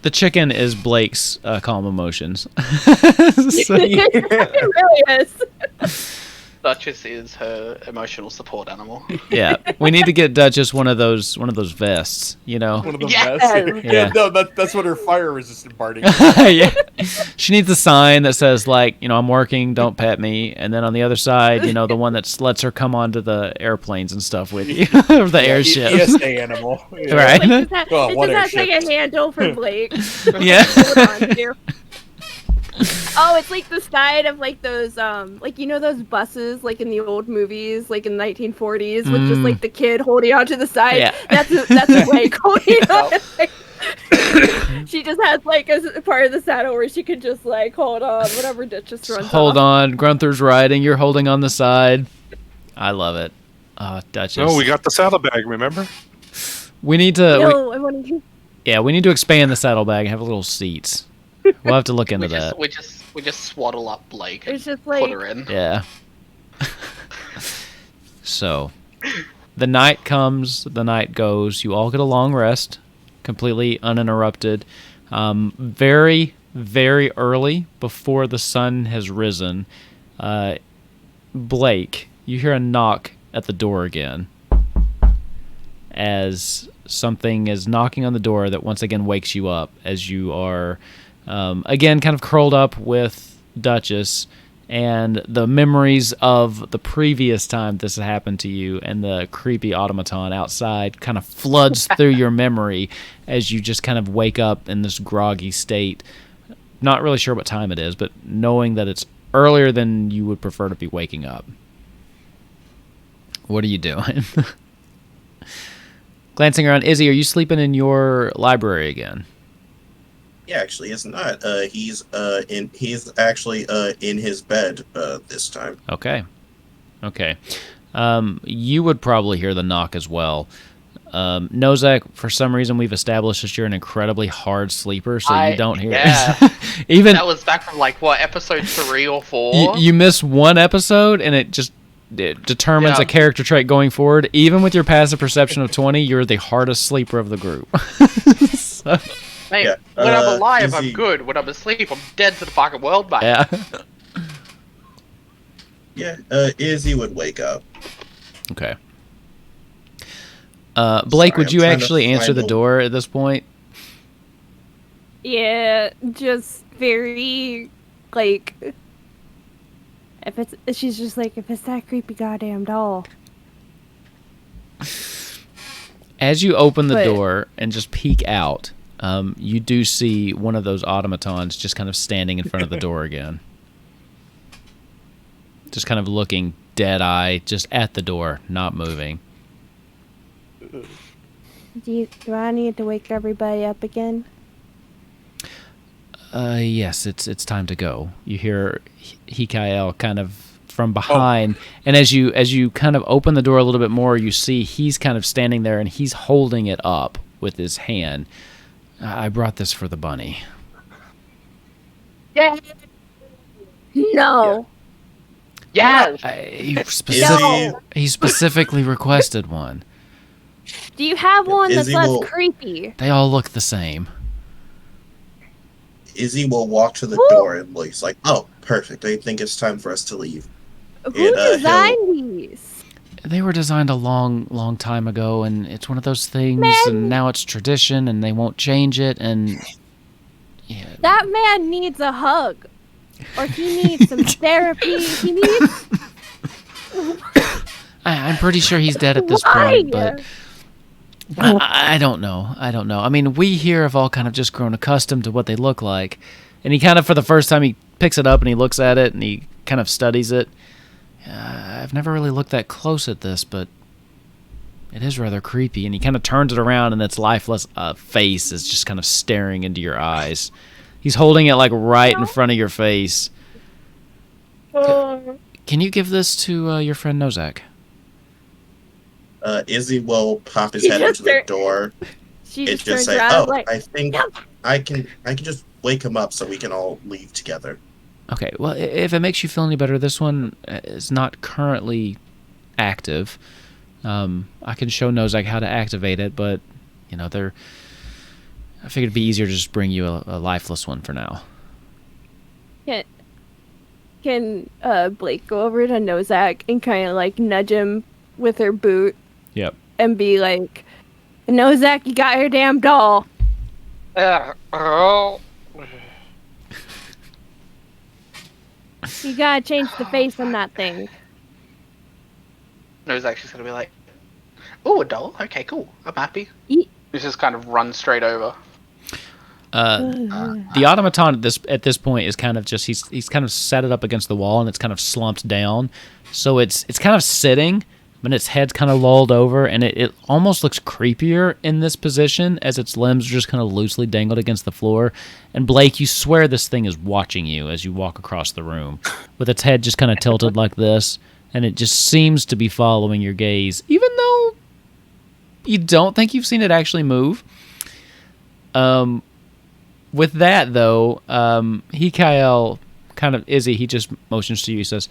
The chicken is Blake's calm emotions. So- It really is. Duchess is her emotional support animal. yeah, we need to get Duchess one of those vests. One of the Yes! best. Yeah. No, that's what her fire resistant barding. yeah, she needs a sign that says like, I'm working, don't pet me, and then on the other side, the one that lets her come onto the airplanes and stuff with you, or the airships. ESA animal. Yeah. Right. Blake just Well, it one just has like airship. a handle for Blake. Yeah. Hold on to. Oh, it's like the side of like those those buses like in the old movies, like in the 1940s, with just like the kid holding onto the side. Yeah. That's a Blake holding on. She just has like a part of the saddle where she can just like hold on whatever Duchess runs Hold off. on, Grunthor's riding. You're holding on the side. I love it. Duchess. Oh, we got the saddlebag, remember? We need to. No, I want to. We need to expand the saddlebag and have little seats. We'll have to look into that. We just swaddle up Blake and It's just put like her in. Yeah. So, the night comes, the night goes. You all get a long rest, completely uninterrupted. Very, very early, before the sun has risen, Blake, you hear a knock at the door again, as something is knocking on the door that once again wakes you up, as you are, again, kind of curled up with Duchess, and the memories of the previous time this had happened to you and the creepy automaton outside kind of floods through your memory as you just kind of wake up in this groggy state, not really sure what time it is, but knowing that it's earlier than you would prefer to be waking up. What are you doing? Glancing around, Izzy, are you sleeping in your library again? Yeah, actually, it's not. He's actually in his bed this time. Okay. You would probably hear the knock as well. Nozak, for some reason, we've established that you're an incredibly hard sleeper, so you don't hear it. Even That was back from like what, episode 3 or 4? you miss one episode, and it determines Yeah. a character trait going forward. Even with your passive perception of 20, you're the hardest sleeper of the group. So, Mate, Yeah, when I'm alive, I'm Izzy- good. When I'm asleep, I'm dead to the fucking world, mate. yeah. Yeah, Izzy would wake up. Okay. Blake, Sorry, would I'm you trying to actually answer find the the- door at this point? Yeah, just very like she's just like, if it's that creepy goddamn doll. As you open the But- door and just peek out, you do see one of those automatons just kind of standing in front of the door again. Just kind of looking dead-eye, just at the door, not moving. Do I need to wake everybody up again? Yes, it's time to go. You hear Hikael kind of from behind, and as you kind of open the door a little bit more, you see he's kind of standing there and he's holding it up with his hand. I brought this for the bunny. No. Yes. He specifically requested one. Do you have one that's Izzy less will- creepy? They all look the same. Izzy will walk to the door and he's like, "Oh, perfect. I think it's time for us to leave." Who And, designed these? They were designed a long time ago, and it's one of those things, Man. and now it's tradition, and they won't change it, and... Yeah. That man needs a hug. Or he needs some therapy. He needs... I'm pretty sure he's dead at this Why? point, but... I don't know. I mean, we here have all kind of just grown accustomed to what they look like. And he kind of, for the first time, he picks it up and he looks at it and he kind of studies it. I've never really looked that close at this, but it is rather creepy. And he kind of turns it around and its lifeless face is just kind of staring into your eyes. He's holding it like right in front of your face. Can you give this to your friend Nozak? Izzy will pop his head into the door She and just just turns say, around "Oh, like, I think I can just wake him up so we can all leave together." Okay, well, if it makes you feel any better, this one is not currently active. I can show Nozak how to activate it, but, you know, I figured it'd be easier to just bring you a lifeless one for now. Can Blake go over to Nozak and kind of like nudge him with her boot Yep. and be like, Nozak, you got your damn doll. Oh. You gotta change the face on that thing. No's actually gonna be like, "Oh, a doll. Okay, cool. I'm happy." Ye- He's just kind of run straight over. The automaton at this point is kind of just he's kind of set it up against the wall and it's kind of slumped down, so it's kind of sitting, but its head's kind of lolled over, and it almost looks creepier in this position as its limbs are just kind of loosely dangled against the floor. And Blake, you swear this thing is watching you as you walk across the room, with its head just kind of tilted like this, and it just seems to be following your gaze, even though you don't think you've seen it actually move. With that, though, Hikael, kind of Izzy, he just motions to you. He says,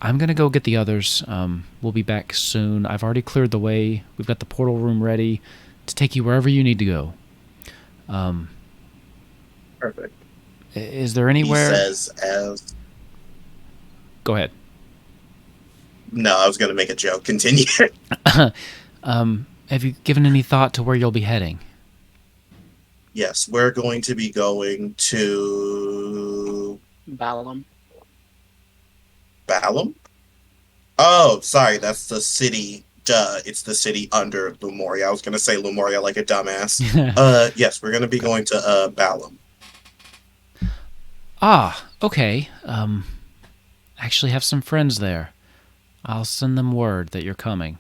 "I'm going to go get the others. We'll be back soon. I've already cleared the way. We've got the portal room ready to take you wherever you need to go." Perfect. Is there anywhere... He says as... Go ahead. No, I was going to make a joke. Continue. Have you given any thought to where you'll be heading? Yes, we're going to be going to Balamb. Balamb? Oh, sorry, that's the city. Duh, it's the city under Lemuria. I was going to say Lemuria like a dumbass. Yes, we're going to be going to Balamb. Ah, okay. Actually have some friends there. I'll send them word that you're coming.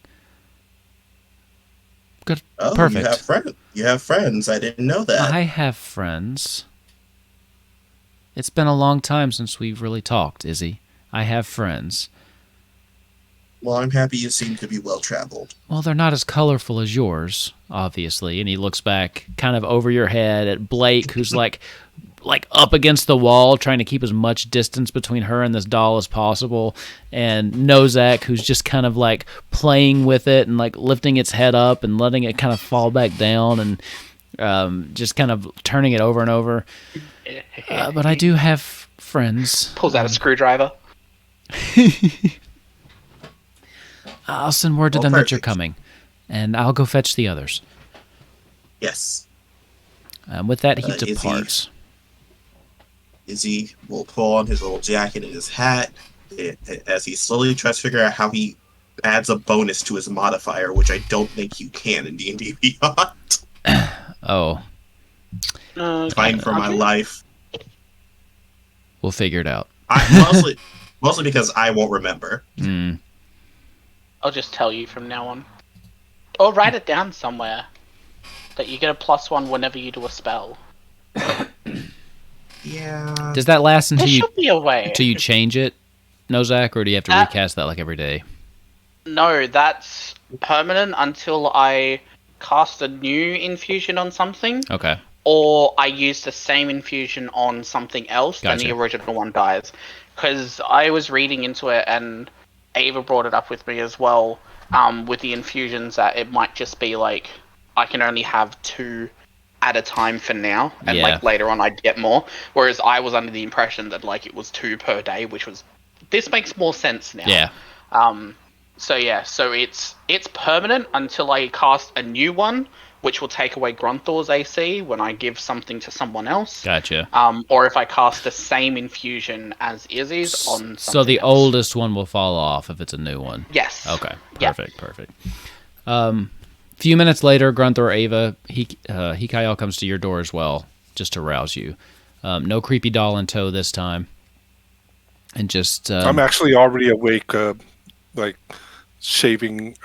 Good. Oh, Perfect. You have friends. I didn't know that. I have friends. It's been a long time since we've really talked, Izzy. I have friends. Well, I'm happy you seem to be well-traveled. Well, they're not as colorful as yours, obviously. And he looks back kind of over your head at Blake, who's like up against the wall, trying to keep as much distance between her and this doll as possible. And Nozak, who's just kind of like playing with it and like lifting its head up and letting it kind of fall back down and just kind of turning it over and over. But I do have friends. Pulls out a screwdriver. I'll send word to them that you're Perfect. coming, and I'll go fetch the others. Yes. With that, he Izzy. departs. Izzy will pull on his little jacket and his hat as he slowly tries to figure out how he adds a bonus to his modifier, which I don't think you can in D&D Beyond. Oh, Fighting for my life. we'll figure it out. Mostly because I won't remember. I'll just tell you from now on. Or write it down somewhere. That you get a +1 whenever you do a spell. Yeah. Does that last There should be a way. until you change it, Nozak, or do you have to recast that like every day? No, that's permanent until I cast a new infusion on something, Okay. or I use the same infusion on something else, then the Gotcha. original one dies. Because I was reading into it, and Ava brought it up with me as well, with the infusions, that it might just be like, I can only have 2 at a time for now, and Yeah. like later on I'd get more. Whereas I was under the impression that like it was 2 per day, which was, this makes more sense now. Yeah. So it's permanent until I cast a new one, which will take away Grunthor's AC when I give something to someone else. Gotcha. Or if I cast the same infusion as Izzy's on something So the else. oldest one will fall off if it's a new one. Yes. Okay. Yeah. Perfect. Few minutes later, Grunthor Ava, Hikael comes to your door as well, just to rouse you. No creepy doll in tow this time. And just... I'm actually already awake, like shaving,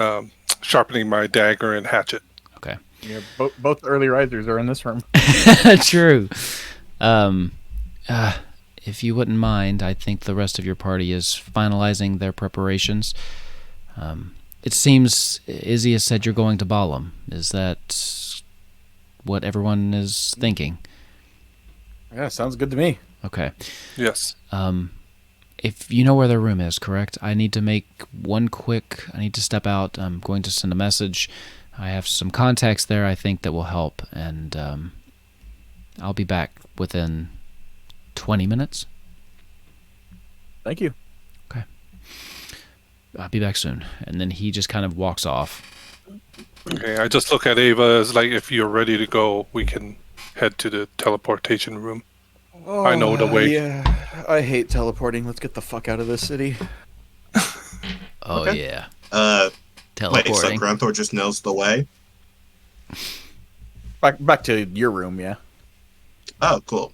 sharpening my dagger and hatchet. Okay. Yeah, both early risers are in this room. True. If you wouldn't mind, I think the rest of your party is finalizing their preparations. It seems Izzy has said you're going to Balamb. Is that what everyone is thinking? Yeah, sounds good to me. Okay. Yes. If you know where their room is, correct? I need to I need to step out. I'm going to send a message. I have some contacts there I think that will help, and I'll be back within 20 minutes. Thank you. Okay. I'll be back soon. And then he just kind of walks off. Okay, I just look at Ava as like, if you're ready to go, we can head to the teleportation room. I know the way. Yeah, I hate teleporting. Let's get the fuck out of this city. Oh, Okay. yeah. Wait, so Teleporting. Grunthor just knows the way? Back to your room, yeah. Oh, cool.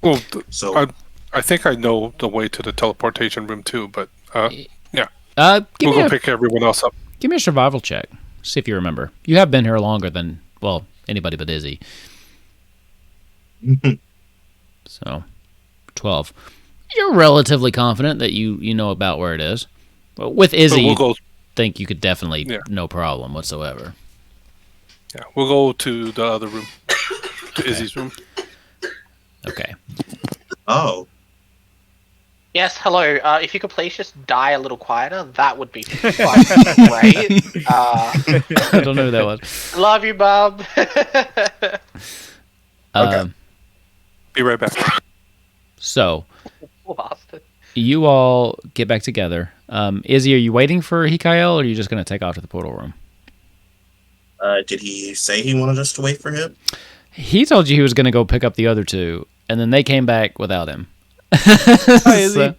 Well, So I think I know the way to the teleportation room too, but yeah, Give we'll me go a pick everyone else up. Give me a survival check. See if you remember. You have been here longer than, well, anybody but Izzy. So, 12. You're relatively confident that you know about where it is. Well, with Izzy, So we'll go. think you could definitely, Yeah. no problem whatsoever. Yeah, we'll go to the other room, to Izzy's room. Okay. oh, Yes, hello. If you could please just die a little quieter, that would be fucking great. I don't know who that was. Love you, Bob. Okay. Be right back. So, Poor bastard. you all get back together. Izzy, are you waiting for Hikael, or are you just going to take off to the portal room? did he say he wanted us to wait for him? He told you he was going to go pick up the other two, and then they came back without him. Hi, Izzy.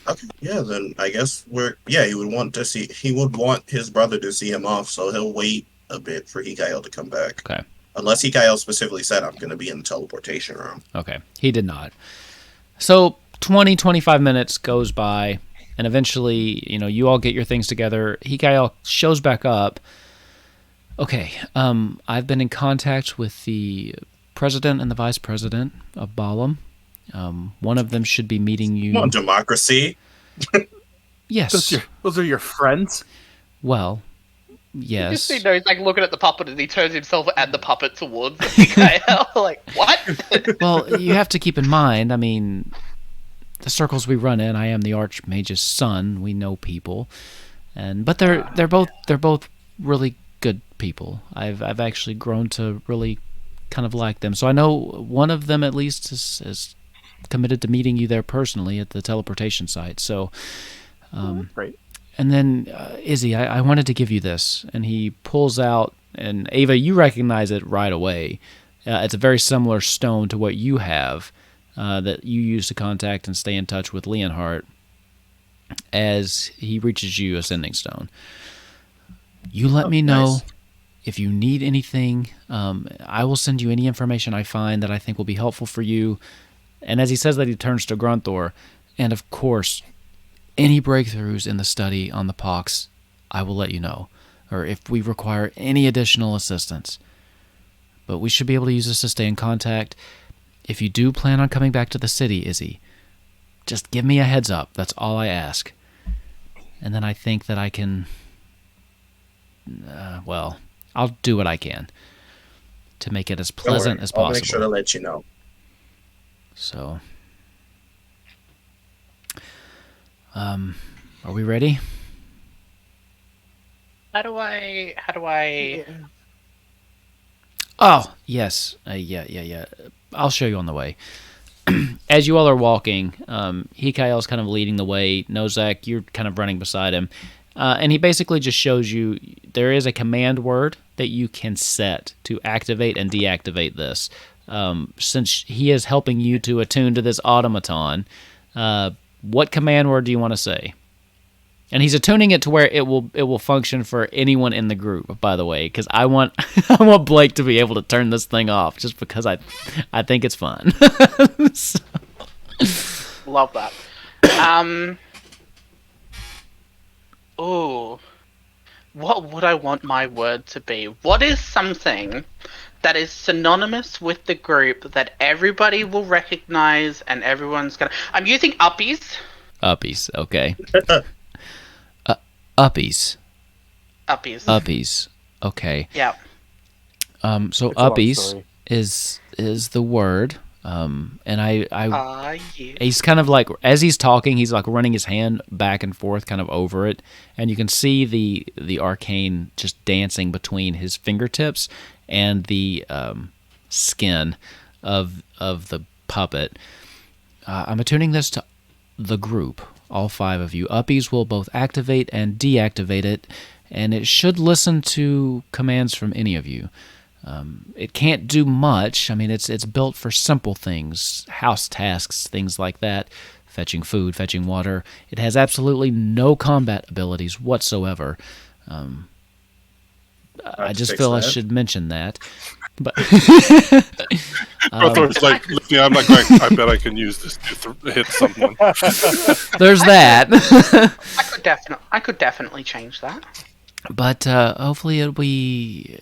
Okay, yeah, then I guess he would want his brother to see him off, so he'll wait a bit for Hikael to come back. Okay. Unless Hikael specifically said, I'm going to be in the teleportation room. Okay. He did not. So 20, 25 minutes goes by, and eventually, you all get your things together. Hikael shows back up. Okay, I've been in contact with the president and the vice president of Balamb. One of them should be meeting you. Come on, democracy. Yes. Those are your friends? Well, You yes. just see, he's like looking at the puppet, and he turns himself and the puppet towards the PKL. Like, what? Well, you have to keep in mind, the circles we run in, I am the Archmage's son. We know people. But they're both really good people. I've actually grown to really kind of like them. So I know one of them at least is committed to meeting you there personally at the teleportation site. So Right. and then Izzy, I wanted to give you this, and he pulls out, and Ava, you recognize it right away. It's a very similar stone to what you have that you use to contact and stay in touch with Leonhardt as he reaches you a sending stone. You let me know nice. if you need anything. I will send you any information I find that I think will be helpful for you. And as he says that, he turns to Grunthor, and of course, any breakthroughs in the study on the pox, I will let you know, or if we require any additional assistance. But we should be able to use this to stay in contact. If you do plan on coming back to the city, Izzy, just give me a heads up. That's all I ask. And then I think that I can, I'll do what I can to make it as Don't worry, pleasant as I'll possible. make sure to let you know. So, are we ready? How do I? Oh, yes. Yeah. I'll show you on the way. As you all are walking, Hikael's kind of leading the way. Nozak, you're kind of running beside him. And he basically just shows you there is a command word that you can set to activate and deactivate this. Since he is helping you to attune to this automaton, what command word do you want to say? And he's attuning it to where it will function for anyone in the group, by the way, because I want I want Blake to be able to turn this thing off just because I think it's fun. So. Love that. Ooh. What would I want my word to be? What is something that is synonymous with the group that everybody will recognize and everyone's gonna... I'm using uppies. Uppies, okay. Uppies. Uppies. Okay. Yeah. So It's a long uppies story. is the word. And Yeah. he's kind of like, as he's talking, he's like running his hand back and forth kind of over it, and you can see the arcane just dancing between his fingertips and the skin of the puppet. I'm attuning this to the group, all 5 of you. Uppies will both activate and deactivate it, and it should listen to commands from any of you. It can't do much. I mean, it's built for simple things, house tasks, things like that, fetching food, fetching water. It has absolutely no combat abilities whatsoever. I just feel I should mention that. But Arthur's like, I'm like, I bet I can use this to hit someone. there's that. I could definitely change that. But hopefully it'll be,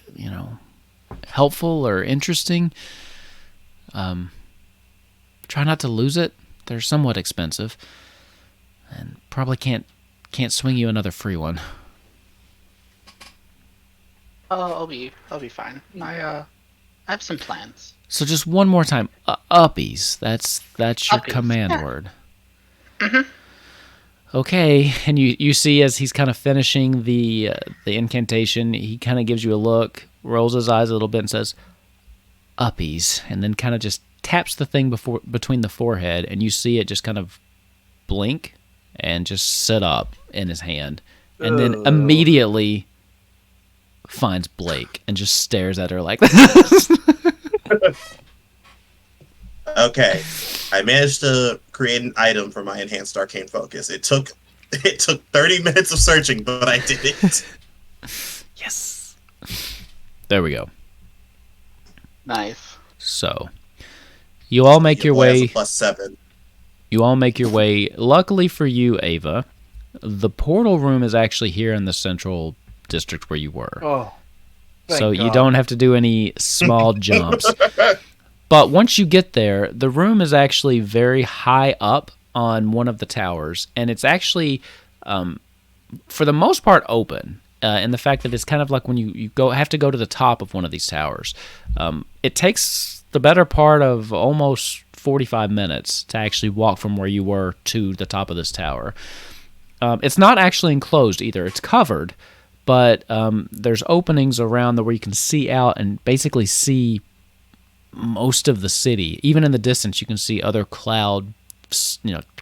helpful or interesting. Try not to lose it. They're somewhat expensive, and probably can't swing you another free one. Oh, I'll be fine. I have some plans. So just one more time, uppies. That's your Uppies, command yeah. word. Mm-hmm. Okay, and you see as he's kind of finishing the incantation, he kind of gives you a look, rolls his eyes a little bit, and says, "Uppies," and then kind of just taps the thing between the forehead, and you see it just kind of blink and just sit up in his hand, and then immediately finds Blake and just stares at her like this. Okay, I managed to create an item for my enhanced arcane focus. It took 30 minutes of searching, but I did it. Yes. There we go. Nice. So, you all make your boy has way. a +7. You all make your way. Luckily for you, Ava, the portal room is actually here in the central district where you were. Oh, So thank you God. don't have to do any small jumps. But once you get there, the room is actually very high up on one of the towers, and it's actually, for the most part, open. And the fact that it's kind of like when you have to go to the top of one of these towers. It takes the better part of almost 45 minutes to actually walk from where you were to the top of this tower. It's not actually enclosed either. It's covered, but there's openings around where you can see out and basically see most of the city. Even in the distance, you can see other cloud,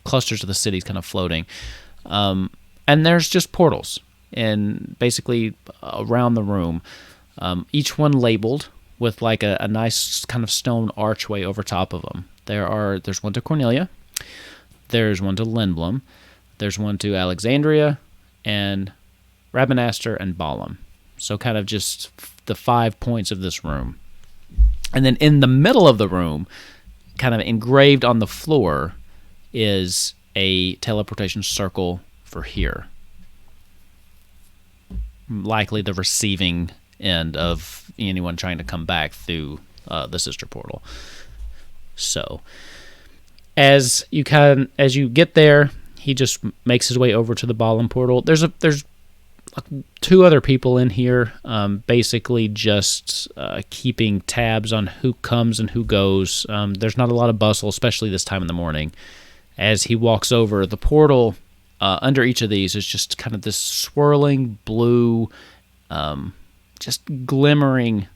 clusters of the cities kind of floating. And there's just portals, and basically around the room, each one labeled with like a nice kind of stone archway over top of them. There's one to Cornelia, there's one to Lindblom, there's one to Alexandria, and Rabanastre and Balamb. So kind of just the 5 points of this room. And then in the middle of the room, kind of engraved on the floor, is a teleportation circle for here. Likely the receiving end of anyone trying to come back through the sister portal. So, as you get there, he just makes his way over to the Balamb portal. There's two other people in here, basically just keeping tabs on who comes and who goes. There's not a lot of bustle, especially this time in the morning. As he walks over, the portal under each of these is just kind of this swirling blue, just glimmering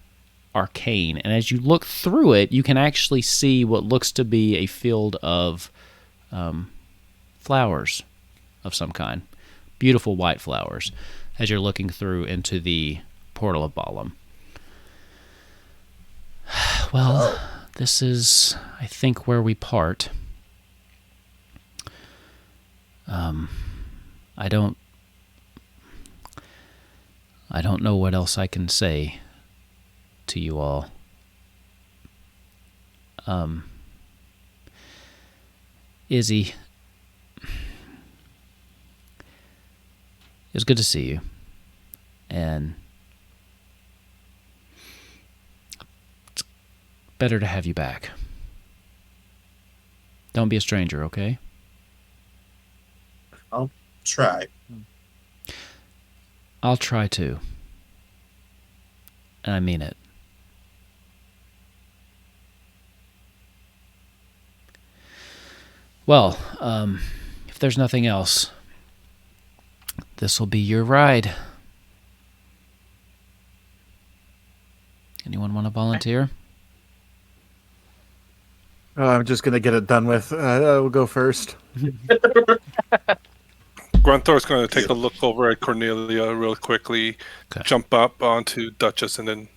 arcane. And as you look through it, you can actually see what looks to be a field of flowers of some kind. Beautiful white flowers as you're looking through into the portal of Balamb. Well, this is, I think, where we part. I don't know what else I can say to you all. Izzy, it was good to see you, and it's better to have you back. Don't be a stranger, okay? I'll try. I'll try to. And I mean it. Well, if there's nothing else, this will be your ride. Anyone want to volunteer? Oh, I'm just gonna get it done with. We'll go first. Grunthor's going to take a look over at Cornelia real quickly, jump up onto Duchess, and then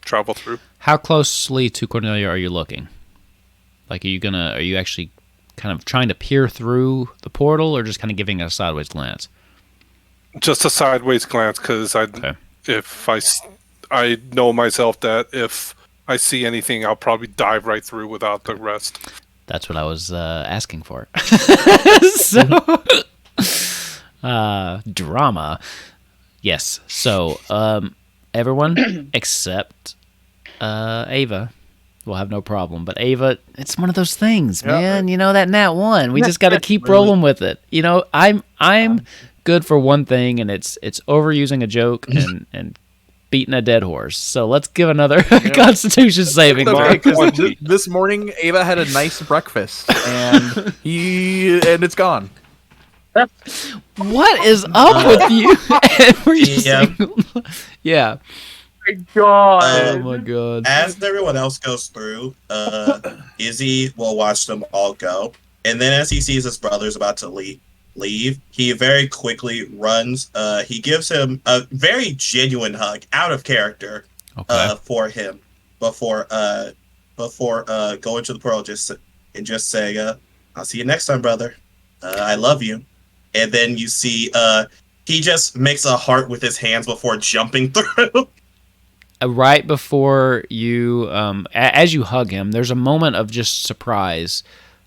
travel through. How closely to Cornelia are you looking? Like, are you actually kind of trying to peer through the portal, or just kind of giving it a sideways glance? Just a sideways glance, because I know myself that if I see anything, I'll probably dive right through without the rest. That's what I was asking for. So, drama. Yes. So, everyone except Ava will have no problem. But Ava, it's one of those things, man. You know, that nat one. We just got to keep rolling with it. You know, I'm good for one thing, and it's overusing a joke and beating a dead horse. So let's give another Constitution saving throw. This morning, Ava had a nice breakfast, and it's gone. What is up with you? Every single... Yeah. My God. Oh my God. As everyone else goes through, Izzy will watch them all go. And then as he sees his brother's about to leave, he very quickly runs. He gives him a very genuine hug, out of character, for him before going to the portal, just say, "I'll see you next time, brother. I love you." And then you see he just makes a heart with his hands before jumping through. Right before you, as you hug him, there's a moment of just surprise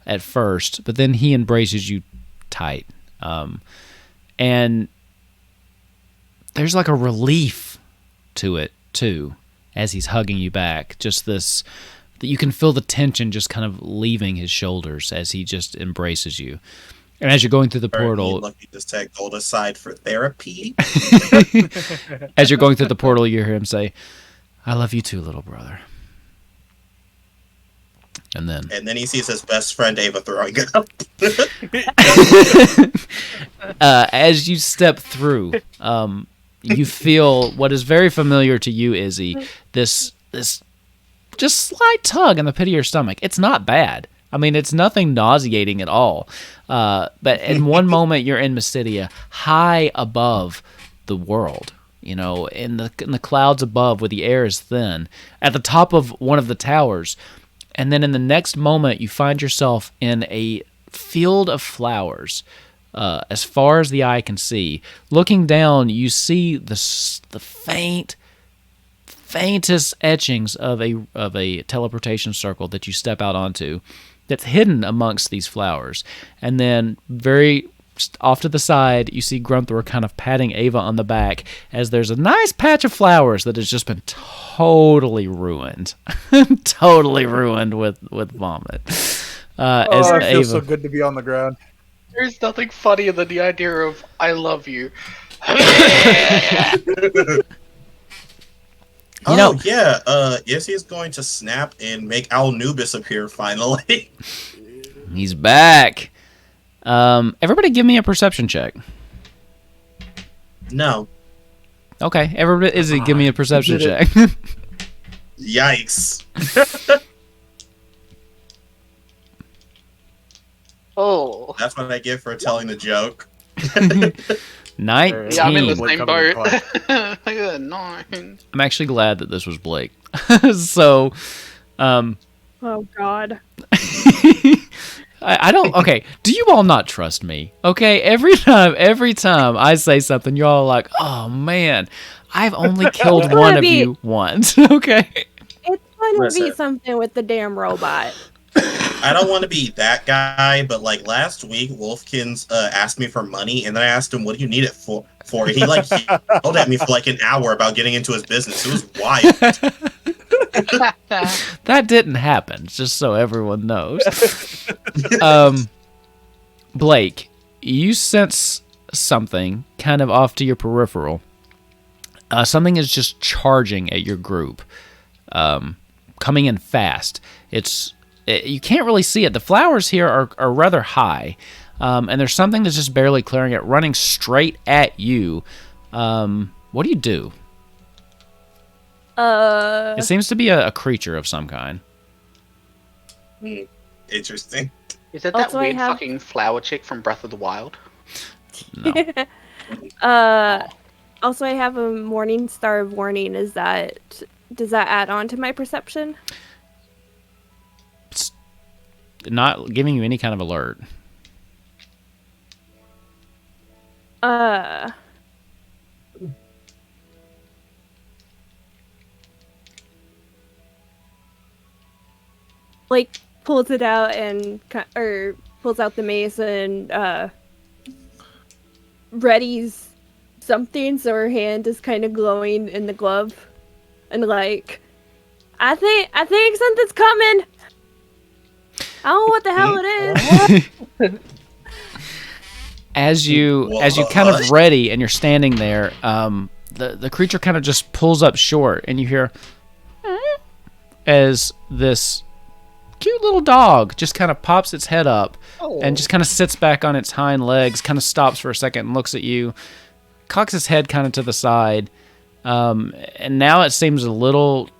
at first, but then he embraces you tight. And there's like a relief to it too, as he's hugging you back. Just this, that you can feel the tension just kind of leaving his shoulders as he just embraces you. And as you're going through the portal, lucky to take gold aside for therapy. As you're going through the portal, you hear him say, "I love you too, little brother." And then he sees his best friend Ava throwing up. As you step through, you feel what is very familiar to you, Izzy. This just slight tug in the pit of your stomach. It's not bad. I mean, it's nothing nauseating at all. But in one moment, you're in Mysidia, high above the world. You know, in the clouds above, where the air is thin, at the top of one of the towers. And then in the next moment, you find yourself in a field of flowers, as far as the eye can see. Looking down, you see the faintest etchings of a teleportation circle that you step out onto, that's hidden amongst these flowers. And then very off to the side, you see Grunthor kind of patting Ava on the back as there's a nice patch of flowers that has just been totally ruined. Totally ruined with vomit. It feels so good to be on the ground. There's nothing funnier than the idea of "I love you." Izzy is going to snap and make Alnubis appear finally. He's back. Everybody give me a perception check. No. Okay, everybody, Izzy, give me a perception check. Yikes. Oh. That's what I get for telling the joke. 19. Yeah, I'm in the We're same coming boat. in I got a 9. I'm actually glad that this was Blake. So, Oh God. I don't. Okay, do you all not trust me? Okay, every time I say something, you're all like, "Oh man, I've only killed one of you once." Okay. It's gonna Listen. be something with the damn robot. I don't want to be that guy, but like last week, Wolfkins asked me for money, and then I asked him, "What do you need it for?" And he like yelled at me for like an hour about getting into his business. It was wild. That didn't happen, just so everyone knows. Blake, you sense something kind of off to your peripheral. Something is just charging at your group, coming in fast. You can't really see it. The flowers here are rather high, and there's something that's just barely clearing it, running straight at you. What do you do? It seems to be a creature of some kind. Interesting. Is that Also, I weird have- fucking flower chick from Breath of the Wild? No. Also, I have a Morning Star of Warning. Does that add on to my perception? It's not giving you any kind of alert. Blake pulls it out and pulls out the mace and readies something, so her hand is kind of glowing in the glove, and like, I think something's coming. I don't know what the hell it is. As you kind of ready and you're standing there, the creature kind of just pulls up short, and you hear as this cute little dog just kind of pops its head up and just kind of sits back on its hind legs, kind of stops for a second and looks at you, cocks its head kind of to the side, and now it seems a little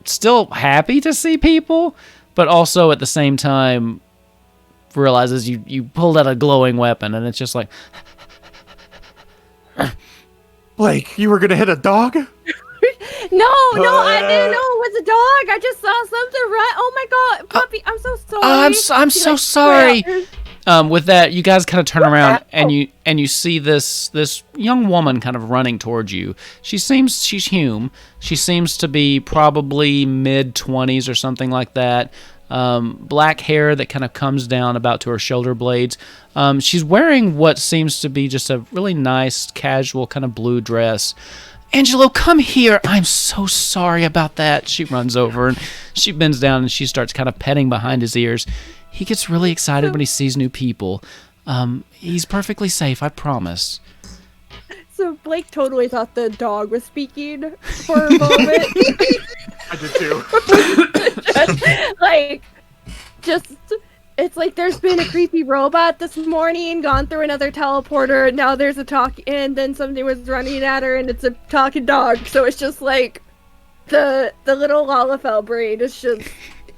still happy to see people, but also at the same time realizes you pulled out a glowing weapon, and it's just like, Blake, you were gonna hit a dog? No, I didn't know it was a dog. I just saw something run. Oh my God, puppy! I'm so sorry. I'm so sorry. With that, you guys kind of turn around and you see this young woman kind of running towards you. She's Hume. She seems to be probably mid-20s or something like that. Black hair that kind of comes down about to her shoulder blades. She's wearing what seems to be just a really nice, casual kind of blue dress. Angelo, come here. I'm so sorry about that. She runs over and she bends down and she starts kind of petting behind his ears. He gets really excited when he sees new people. He's perfectly safe, I promise. So Blake totally thought the dog was speaking for a moment. I did too. It's like there's been a creepy robot this morning, gone through another teleporter, and now there's a talk, and then something was running at her, and it's a talking dog. So it's just like the little Lalafell brain is just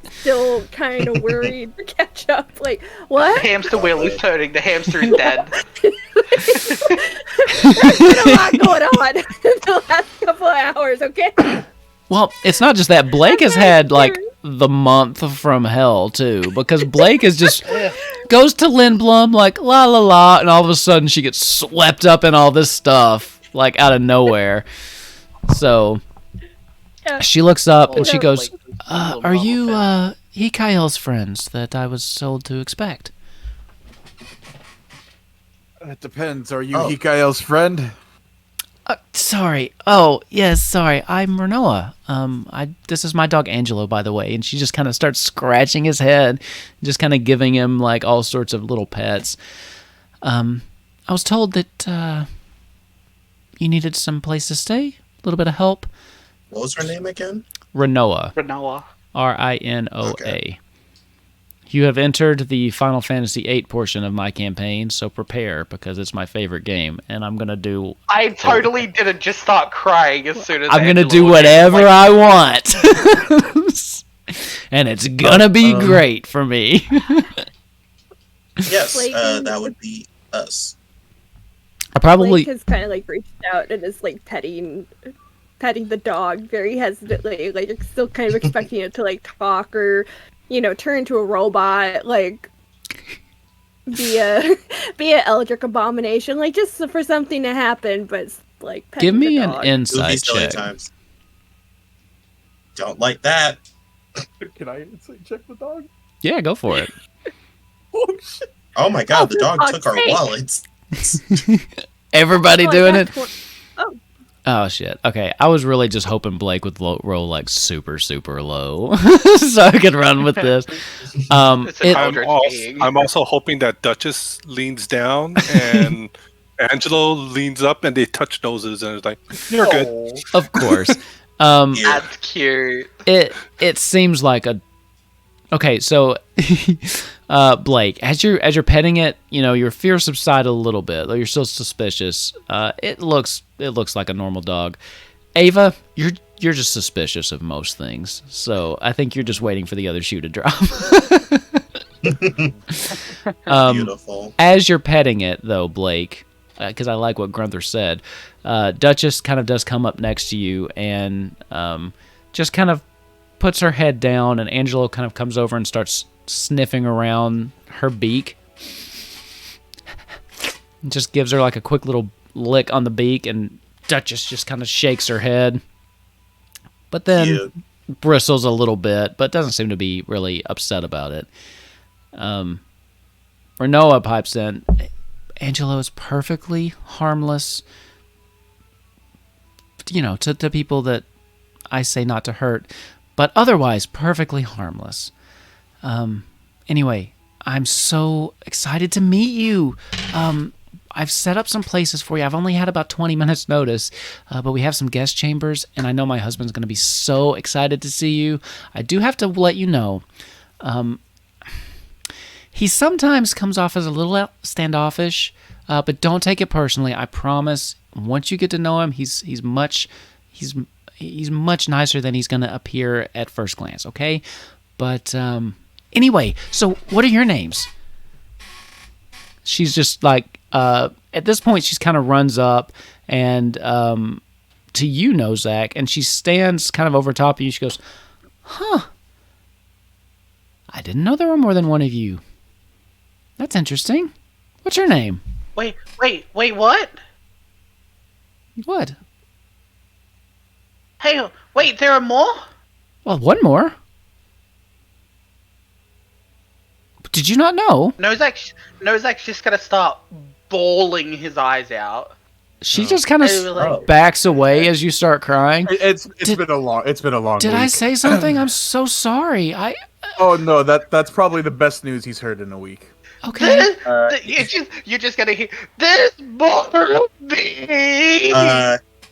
still kind of worried to catch up. Like, what? The hamster wheel is turning. The hamster is dead. There's been a lot going on in the last couple of hours, okay? Well, it's not just that. Blake has had like the month from hell too, because Blake is just goes to Lindblom like la la la, and all of a sudden she gets swept up in all this stuff like out of nowhere. So she looks up and she goes, "Are you Hikael's friends that I was told to expect?" It depends. Are you Hikael's friend? Sorry. Oh, yes, sorry. I'm Renoa. This is my dog Angelo, by the way. And she just kind of starts scratching his head, just kind of giving him like all sorts of little pets. I was told that you needed some place to stay, a little bit of help. What was her name again? Rinoa. Rinoa. Rinoa. Okay. You have entered the Final Fantasy VIII portion of my campaign, so prepare, because it's my favorite game, and I'm going to do... I totally didn't just start crying as soon as I'm going to Angela do was whatever like, I want. And it's going to be great for me. Yes, Like- that would be us. I probably... Blake has kind of like reached out and is like petting the dog very hesitantly, like still kind of expecting it to like talk or, you know, turn into a robot, like be a Eldritch abomination, like just for something to happen. But like, petting Give me the an dog. Movie insight silly check. times. Don't like that. Can I insight check the dog? Yeah, go for it. Oh shit! Oh my god, the for dog fuck's took our sake. wallets. Everybody Oh, I doing got it? Oh, Oh, shit. Okay, I was really just hoping Blake would roll, like, super, super low so I could run with this. It's an Eldritch being. I'm also hoping that Duchess leans down and Angelo leans up and they touch noses and it's like, you're good. Of course. Yeah. That's cute. It seems like a... Okay, so... Blake, as you're petting it, you know, your fear subsided a little bit, though you're still suspicious. It looks like a normal dog. Ava, you're just suspicious of most things, so I think you're just waiting for the other shoe to drop. Beautiful. As you're petting it, though, Blake, because I like what Grunther said, Duchess kind of does come up next to you and just kind of puts her head down, and Angelo kind of comes over and starts sniffing around her beak. Just gives her like a quick little lick on the beak, and Duchess just kind of shakes her head. But then Cute. bristles a little bit, but doesn't seem to be really upset about it. Rinoa pipes in. Angelo is perfectly harmless, you know, to people that I say not to hurt, but otherwise perfectly harmless. Anyway, I'm so excited to meet you. I've set up some places for you. I've only had about 20 minutes notice, but we have some guest chambers, and I know my husband's going to be so excited to see you. I do have to let you know, he sometimes comes off as a little standoffish, but don't take it personally. I promise. Once you get to know him, he's much nicer than he's going to appear at first glance. Okay, but anyway, so what are your names? She's just like, at this point, she's kind of runs up and to you, Nozak, and she stands kind of over top of you. She goes, "Huh, I didn't know there were more than one of you. That's interesting. What's your name?" Wait, what? What? Hey, wait, there are more? Well, one more. Did you not know? Nozak's just gonna start bawling his eyes out. She just kind of Like, backs away as you start crying. It's been a long Did week. I say something? I'm so sorry. Oh no, that's probably the best news he's heard in a week. Okay. you're just gonna hear, "There's more of me."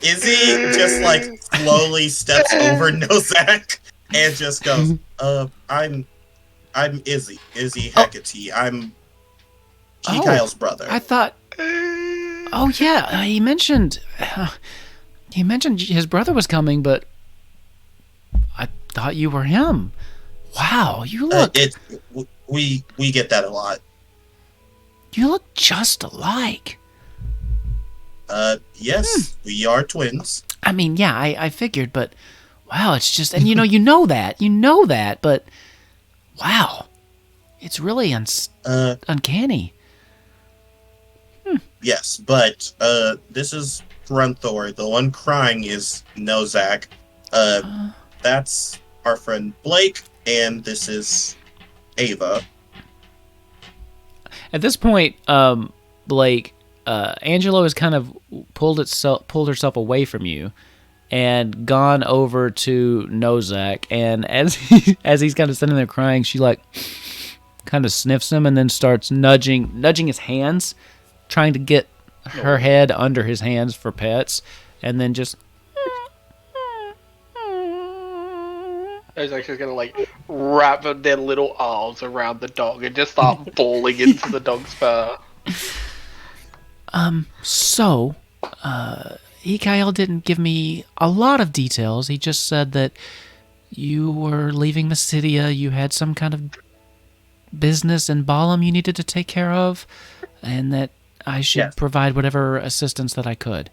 Izzy just like slowly steps over Nozak and just goes, I'm Izzy Hecate. I'm Kyle's brother. I thought. Oh yeah, he mentioned his brother was coming, but I thought you were him. Wow, you look. We get that a lot. You look just alike. Yes, we are twins. I mean, yeah, I figured, but wow, it's just, and you know that, but wow, it's really uncanny. Yes, but this is Grunthor. The one crying is Nozak. That's our friend Blake, and this is Ava. At this point, Blake, Angelo has kind of pulled herself away from you and gone over to Nozak, and as he's kind of sitting there crying, she like kind of sniffs him and then starts nudging his hands, trying to get her head under his hands for pets, and then just I was actually gonna like wrap their little arms around the dog and just start falling into the dog's fur. So, Hikael didn't give me a lot of details. He just said that you were leaving Mysidia, you had some kind of business in Balamb you needed to take care of, and that I should provide whatever assistance that I could.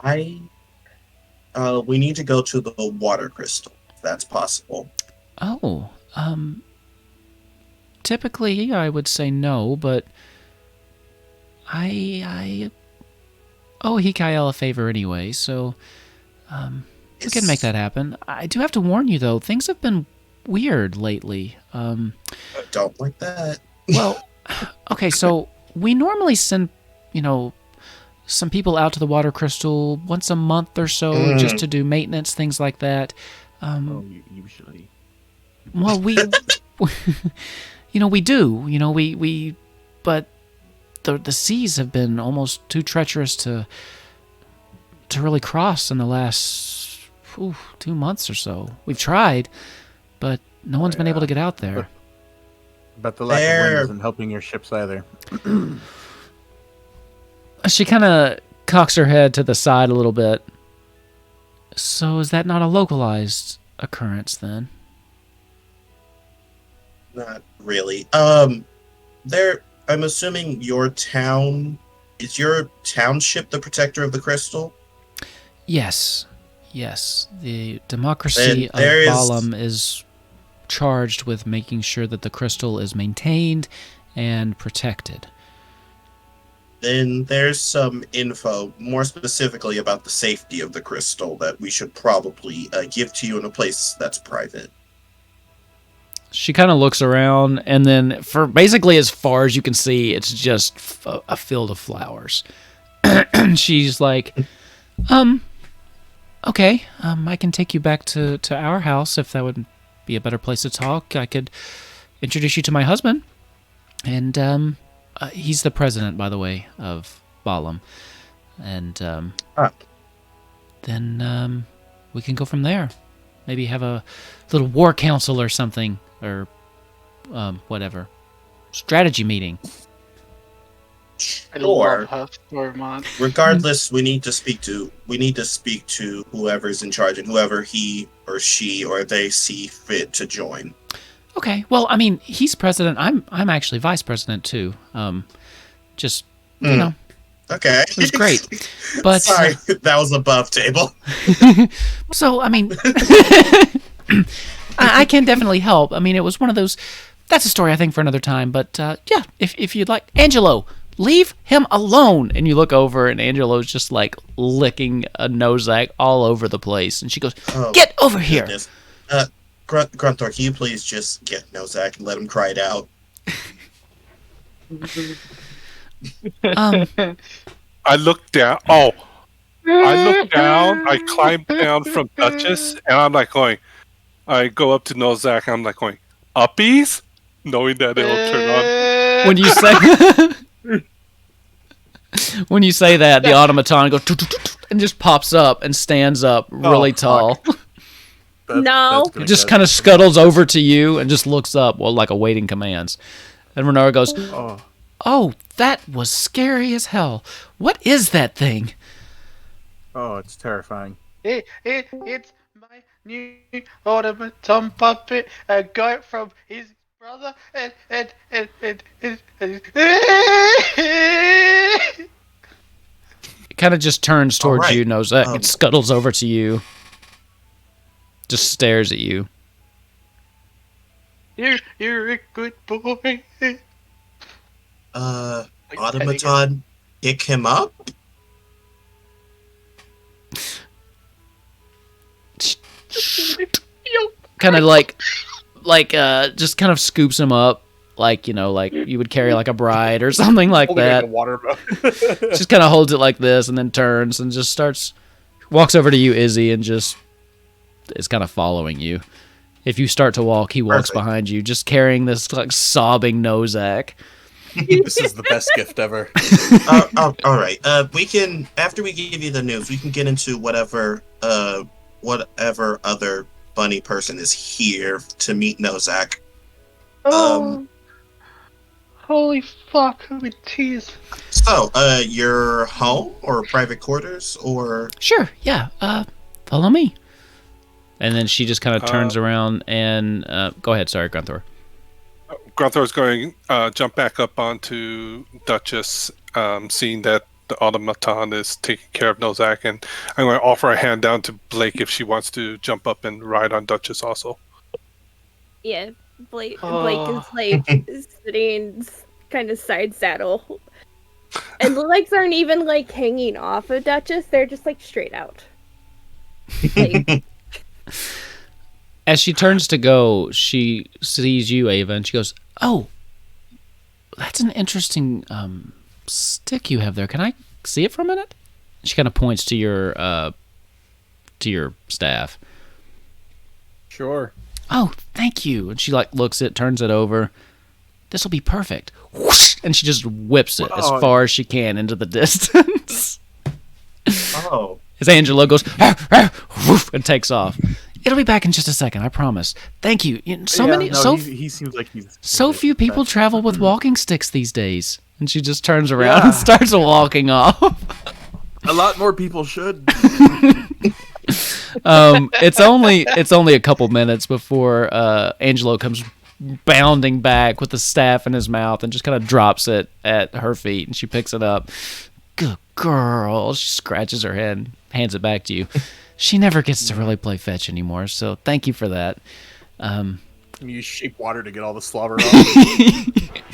We need to go to the water crystal, if that's possible. Oh, typically I would say no, but I owe Hikael a favor anyway, so we can make that happen. I do have to warn you, though, things have been weird lately. I don't like that. Well, okay, so we normally send, some people out to the water crystal once a month or so just to do maintenance, things like that. Usually. Well, we do. But the seas have been almost too treacherous to really cross in the last 2 months or so. We've tried, but no one's been able to get out there. But the lack of wind isn't helping your ships either. She kind of cocks her head to the side a little bit. So is that not a localized occurrence then? Not really. I'm assuming your town... Is your township the protector of the crystal? Yes. The democracy of Balamb is charged with making sure that the crystal is maintained and protected. Then there's some info, more specifically about the safety of the crystal, that we should probably give to you in a place that's private. She kind of looks around, and then for basically as far as you can see, it's just a field of flowers. She's like, okay, I can take you back to our house if that would be a better place to talk. I could introduce you to my husband, and he's the president, by the way, of Balamb, and then we can go from there. Maybe have a little war council or something. Or whatever. Strategy meeting. I love her so much. Regardless, we need to speak to whoever's in charge and whoever he or she or they see fit to join. Okay. Well, I mean, he's president. I'm actually vice president too. Just you know. Okay. It was great. But sorry, that was above table. So, I mean, I can definitely help. I mean, it was one of those... That's a story, I think, for another time. But, yeah, if you'd like... Angelo, leave him alone! And you look over, and Angelo's just, like, licking a Nozac all over the place. And she goes, get over here! Grunthor, can you please just get Nozac and let him cry it out? I look down. Oh, I look down. I climb down from Duchess, and I'm like going. I go up to Nozac, and I'm like going, uppies? Knowing that it'll turn on. When you say that, the automaton goes and just pops up and stands up really tall. No. It just kind of scuttles over to you and just looks up, well, like awaiting commands. And Renara goes, oh, that was scary as hell. What is that thing? Oh, it's terrifying. It's my new automaton puppet. I got it from his brother, and It kind of just turns towards you, Nozac. It scuttles over to you. Just stares at you. You're a good boy. Automaton, pick him up? Kind of like just kind of scoops him up, like you would carry like a bride or something like that. Just kind of holds it like this and then turns and just walks over to you, Izzy, and just is kind of following you. If you start to walk, he walks behind you, just carrying this like sobbing Nozac. This is the best gift ever. All right. We can, after we give you the news, we can get into whatever other bunny person is here to meet Nozak. Oh, holy fuck! I'm in tears. So, your home or private quarters or? Sure, yeah. Follow me. And then she just kind of turns around and go ahead. Sorry, Grunthor. Grunthor's going jump back up onto Duchess, seeing that the automaton is taking care of Nozak, and I'm going to offer a hand down to Blake if she wants to jump up and ride on Duchess also. Yeah, Blake is like sitting kind of side saddle. And the legs aren't even like hanging off of Duchess, they're just like straight out. Like, as she turns to go, she sees you, Ava, and she goes, "Oh, that's an interesting stick you have there. Can I see it for a minute?" She kind of points to your staff. Sure. "Oh, thank you." And she like looks it, turns it over. "This will be perfect." Whoosh! And she just whips it as far as she can into the distance. Oh. As Angelo goes, "Arr, arr," woof, and takes off. "It'll be back in just a second, I promise. Thank you." He seems like he's so few people travel with walking sticks these days. And she just turns around and starts walking off. A lot more people should. It's only a couple minutes before Angelo comes bounding back with the staff in his mouth and just kind of drops it at her feet, and she picks it up. "Good girl." She scratches her head and hands it back to you. She never gets to really play fetch anymore, so thank you for that. You shape water to get all the slobber off.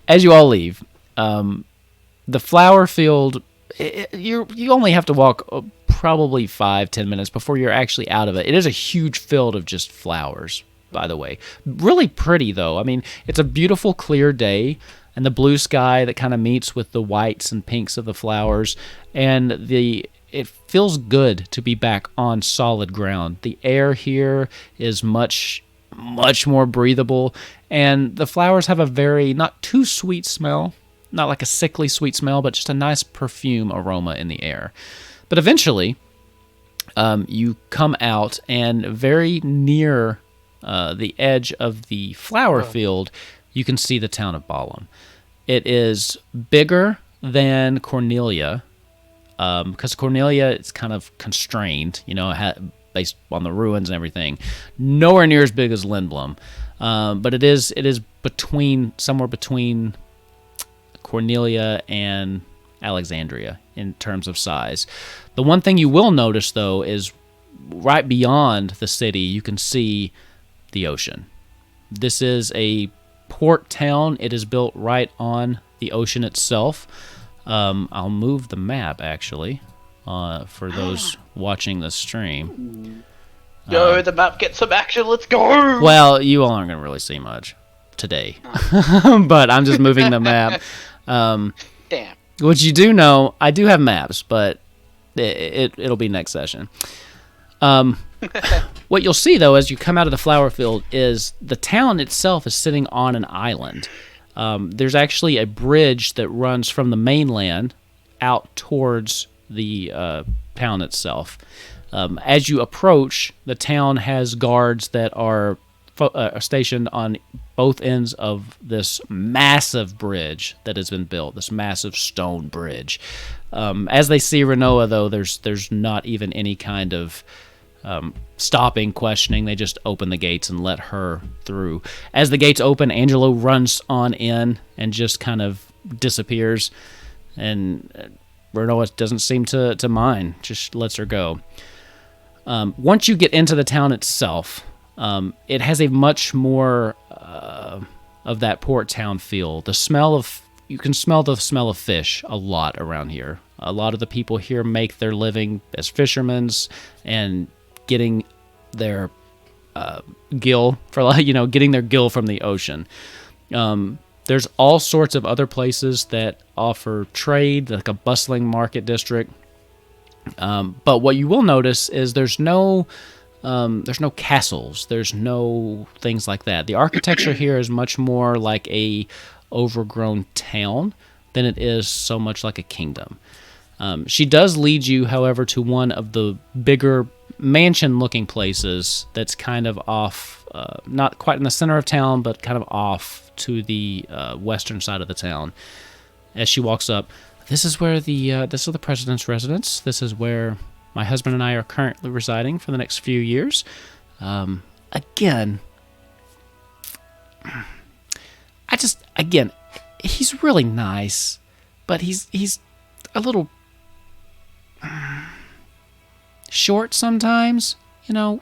As you all leave, the flower field, you only have to walk probably 5-10 minutes before you're actually out of it. It is a huge field of just flowers, by the way. Really pretty, though. I mean, it's a beautiful, clear day, and the blue sky that kind of meets with the whites and pinks of the flowers, and it feels good to be back on solid ground. The air here is much more breathable, and the flowers have a very not too sweet smell, not like a sickly sweet smell, but just a nice perfume aroma in the air. But eventually, you come out, and very near the edge of the flower field, you can see the town of Balamb. It is bigger than Cornelia, because Cornelia is kind of constrained, based on the ruins and everything. Nowhere near as big as Lindblom, but it is somewhere between Cornelia and Alexandria in terms of size. The one thing you will notice, though, is right beyond the city, you can see the ocean. This is a port town. It is built right on the ocean itself. I'll move the map, actually, for those watching the stream. Yo, the map gets some action. Let's go! Well, you all aren't going to really see much today. But I'm just moving the map. Damn. What you do know, I do have maps, but it'll be next session. What you'll see, though, as you come out of the flower field is the town itself is sitting on an island. There's actually a bridge that runs from the mainland out towards the town itself. As you approach, the town has guards that are stationed on both ends of this massive bridge that has been built, this massive stone bridge. As they see Renoa, though, there's not even any kind of stopping, questioning. They just open the gates and let her through. As the gates open, Angelo runs on in and just kind of disappears, and Renoa doesn't seem to mind, just lets her go. Once you get into the town itself, it has a much more of that port town feel. You can smell the smell of fish a lot around here. A lot of the people here make their living as fishermen and getting their gill getting their gill from the ocean. There's all sorts of other places that offer trade, like a bustling market district. But what you will notice is there's no there's no castles. There's no things like that. The architecture here is much more like a overgrown town than it is so much like a kingdom. She does lead you, however, to one of the bigger mansion-looking places that's kind of off, not quite in the center of town, but kind of off to the western side of the town. As she walks up, this is where this is the president's residence. This is where my husband and I are currently residing for the next few years. Again, he's really nice, but he's a little short sometimes,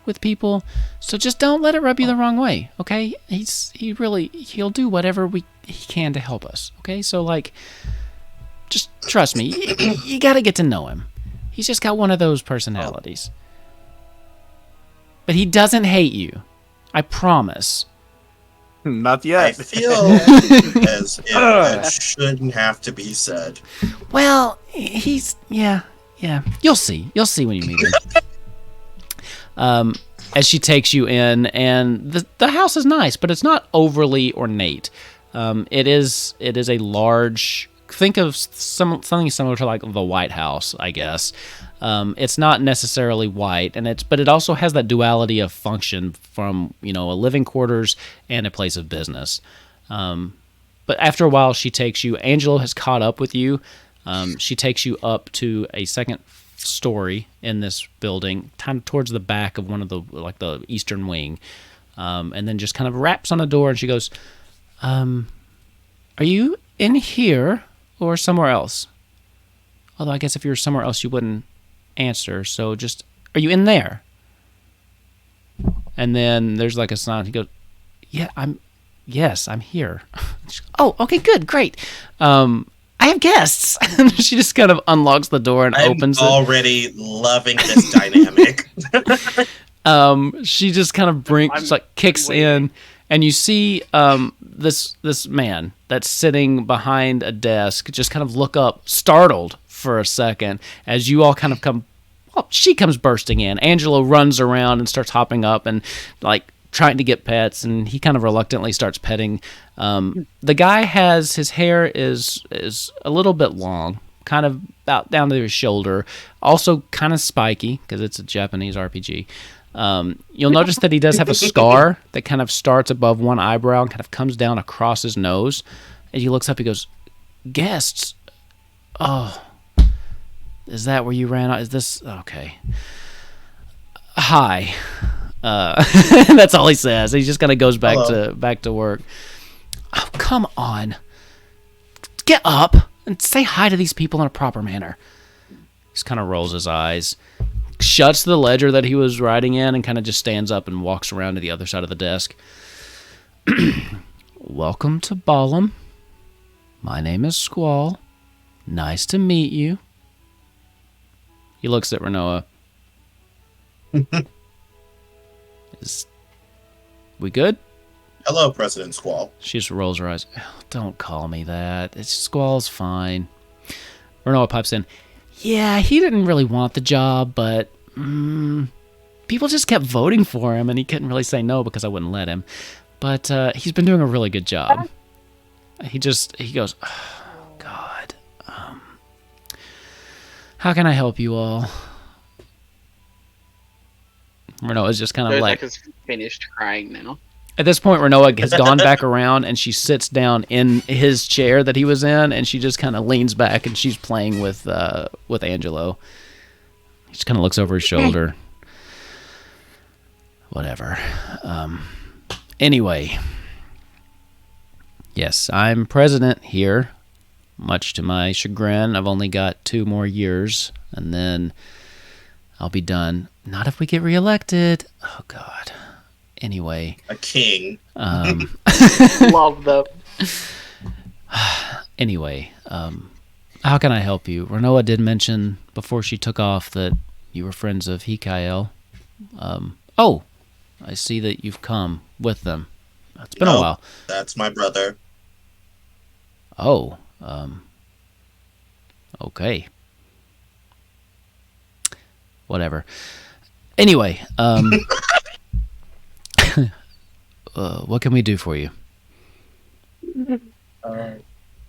with people. So just don't let it rub you the wrong way, okay? He'll do whatever he can to help us, okay? So just trust me. You got to get to know him. He's just got one of those personalities. But he doesn't hate you. I promise. Not I yet. feel as if that shouldn't have to be said. Well, yeah. You'll see when you meet him. As she takes you in, and the house is nice, but it's not overly ornate. It is a large. Think of something similar to like the White House, I guess. It's not necessarily white, but it also has that duality of function from a living quarters and a place of business. But after a while, she takes you. Angelo has caught up with you. She takes you up to a second story in this building, kind of towards the back of one of the eastern wing, and then just kind of raps on the door. And she goes, "Are you in here or somewhere else? Although I guess if you were somewhere else, you wouldn't answer. So just, are you in there?" And then there's like a sound. He goes, Yes, I'm here. She goes, "Oh, okay, good, great. I have guests." And she just kind of unlocks the door and opens it. I'm already loving this dynamic. She just kind of kicks in, and you see this man that's sitting behind a desk just kind of look up, startled for a second, as you all kind of come. Well, she comes bursting in. Angelo runs around and starts hopping up and trying to get pets, and he kind of reluctantly starts petting. The guy his hair is a little bit long, kind of about down to his shoulder, also kind of spiky because it's a Japanese RPG. You'll notice that he does have a scar that kind of starts above one eyebrow and kind of comes down across his nose. As he looks up, he goes, "Guests? Oh, is that where you ran out? Is this okay? Hi." That's all he says. He just kind of goes back to work. "Oh, come on. Get up and say hi to these people in a proper manner." He just kind of rolls his eyes, shuts the ledger that he was writing in, and kind of just stands up and walks around to the other side of the desk. "Welcome to Balamb. My name is Squall. Nice to meet you." He looks at Renoa. "Is we good?" "Hello, President Squall." She just rolls her eyes. "Oh, don't call me that. Squall's fine." Renoa pipes in. "Yeah, he didn't really want the job, but people just kept voting for him, and he couldn't really say no because I wouldn't let him. But he's been doing a really good job." He goes, "Oh, God. How can I help you all?" Renoa's just kind of is finished crying now. At this point, Renoa has gone back around, and she sits down in his chair that he was in, and she just kind of leans back, and she's playing with Angelo. He just kind of looks over his shoulder. Whatever. Anyway. Yes, I'm president here. Much to my chagrin, I've only got 2 more years, and then I'll be done. Not if we get reelected. Oh, God. Anyway. A king. Love them. Anyway, how can I help you? Renoa did mention before she took off that you were friends of Hikael. Oh, I see that you've come with them. It's been a while. That's my brother. Oh, okay. Whatever. Anyway, what can we do for you?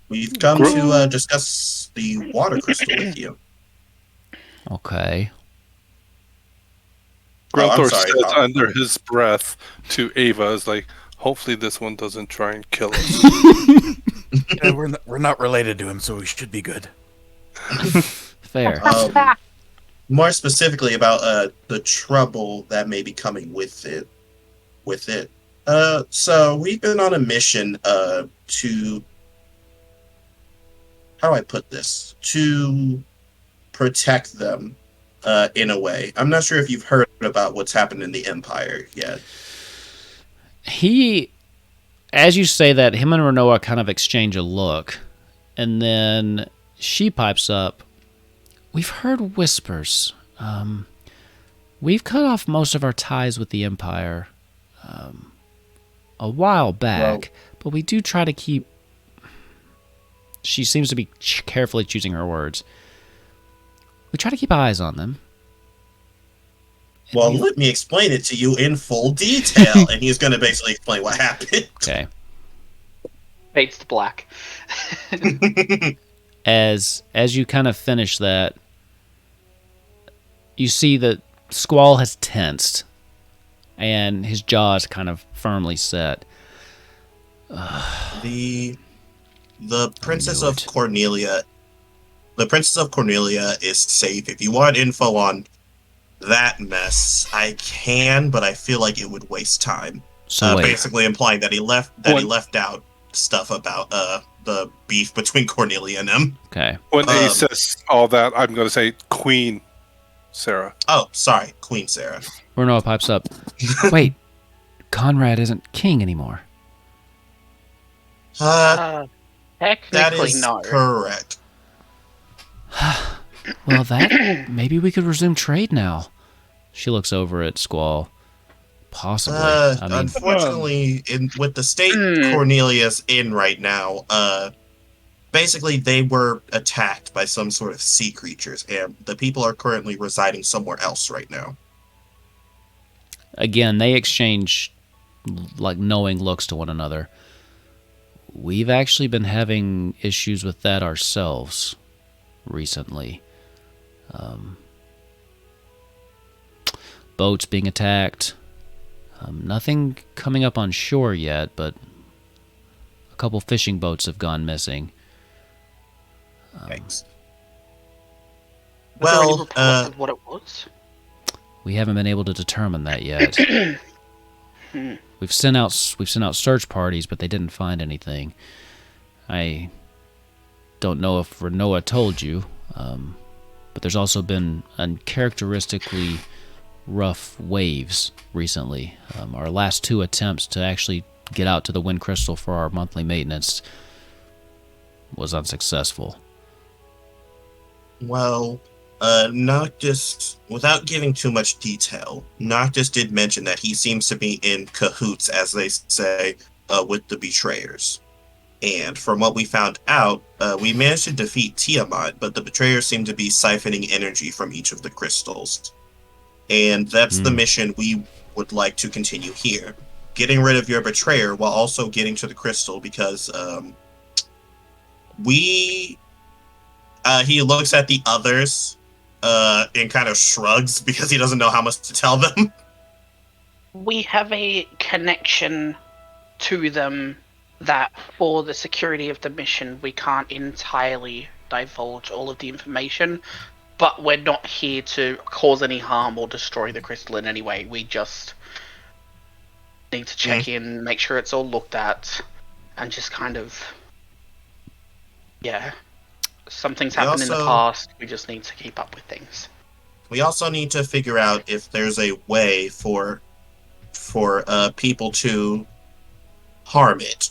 We've come to discuss the water crystal with you. Okay. Grunthor sorry, says Tom. under his breath to Ava, is like, hopefully this one doesn't try and kill us. Yeah, we're not related to him, so we should be good. Fair. More specifically about the trouble that may be coming with it. So we've been on a mission to, how do I put this? To protect them in a way. I'm not sure if you've heard about what's happened in the Empire yet. As you say that, him and Renoa kind of exchange a look, and then she pipes up. We've heard whispers. We've cut off most of our ties with the Empire a while back, but we do try to keep... She seems to be carefully choosing her words. We try to keep eyes on them. Well, let me explain it to you in full detail. And he's going to basically explain what happened. Okay. Fades to black. As you kind of finish that, you see that Squall has tensed, and his jaw is kind of firmly set. The Princess of Cornelia... The Princess of Cornelia is safe. If you want info on that mess, I can, but I feel like it would waste time. So wait. Basically implying that he left out stuff about the beef between Cornelia and him. Okay. When he says all that, I'm going to say Queen Sarah. Oh, sorry, Queen Sarah. Renoa pipes up. Wait, Conrad isn't king anymore. That Technically, is no. correct. Well, maybe we could resume trade now. She looks over at Squall. Possibly. Unfortunately, with the state Cornelia's in right now, basically they were attacked by some sort of sea creatures, and the people are currently residing somewhere else right now. Again, they exchange like knowing looks to one another. We've actually been having issues with that ourselves recently. Boats being attacked. Nothing coming up on shore yet, but a couple fishing boats have gone missing. Thanks. Was there any Well, report of what it was? We haven't been able to determine that yet. We've sent out search parties, but they didn't find anything. I don't know if Renoa told you, but there's also been uncharacteristically rough waves recently. Our last two attempts to actually get out to the Wind Crystal for our monthly maintenance was unsuccessful. Well, Noctis, without giving too much detail, Noctis did mention that he seems to be in cahoots, as they say, with the Betrayers. And from what we found out, we managed to defeat Tiamat, but the Betrayers seem to be siphoning energy from each of the crystals. And that's the mission we would like to continue here. Getting rid of your Betrayer while also getting to the crystal, because he looks at the others and kind of shrugs because he doesn't know how much to tell them. We have a connection to them that for the security of the mission, we can't entirely divulge all of the information, but we're not here to cause any harm or destroy the crystal in any way. We just need to check in, make sure it's all looked at, and just kind of, something's happened in the past, we just need to keep up with things. We also need to figure out if there's a way for people to harm it.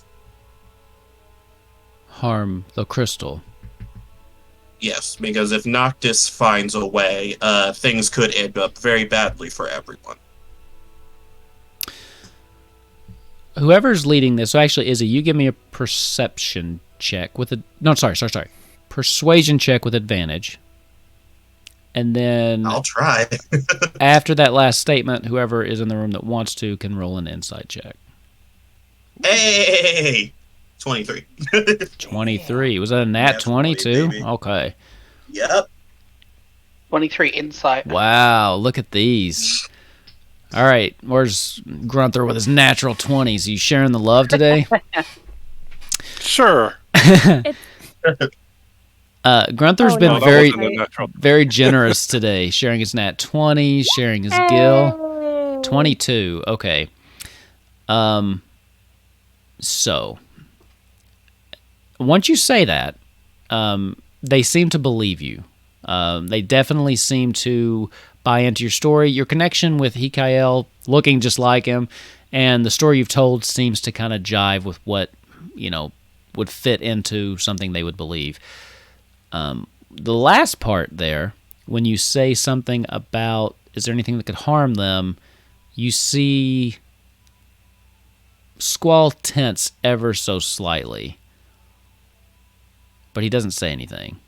Harm the crystal. Yes, because if Noctis finds a way, things could end up very badly for everyone. Whoever's leading this, so actually, Izzy, you give me a perception check with a... No, sorry. Persuasion check with advantage. And then I'll try. after that last statement, whoever is in the room that wants to can roll an insight check. Hey, 23. 23. Was that a nat 20 too? baby. Okay. Yep. 23 insight. Wow, look at these. All right, where's Grunther with his natural 20s? Are you sharing the love today? Sure. Grunther's Oh, been no, that very, wasn't a natural. very generous today, sharing his nat 20, sharing his gil. 22. Okay. So once you say that, they seem to believe you. They definitely seem to buy into your story. Your connection with Hikael, looking just like him, and the story you've told seems to kind of jive with what, would fit into something they would believe. The last part there, when you say something about, is there anything that could harm them, you see Squall tense ever so slightly. But he doesn't say anything.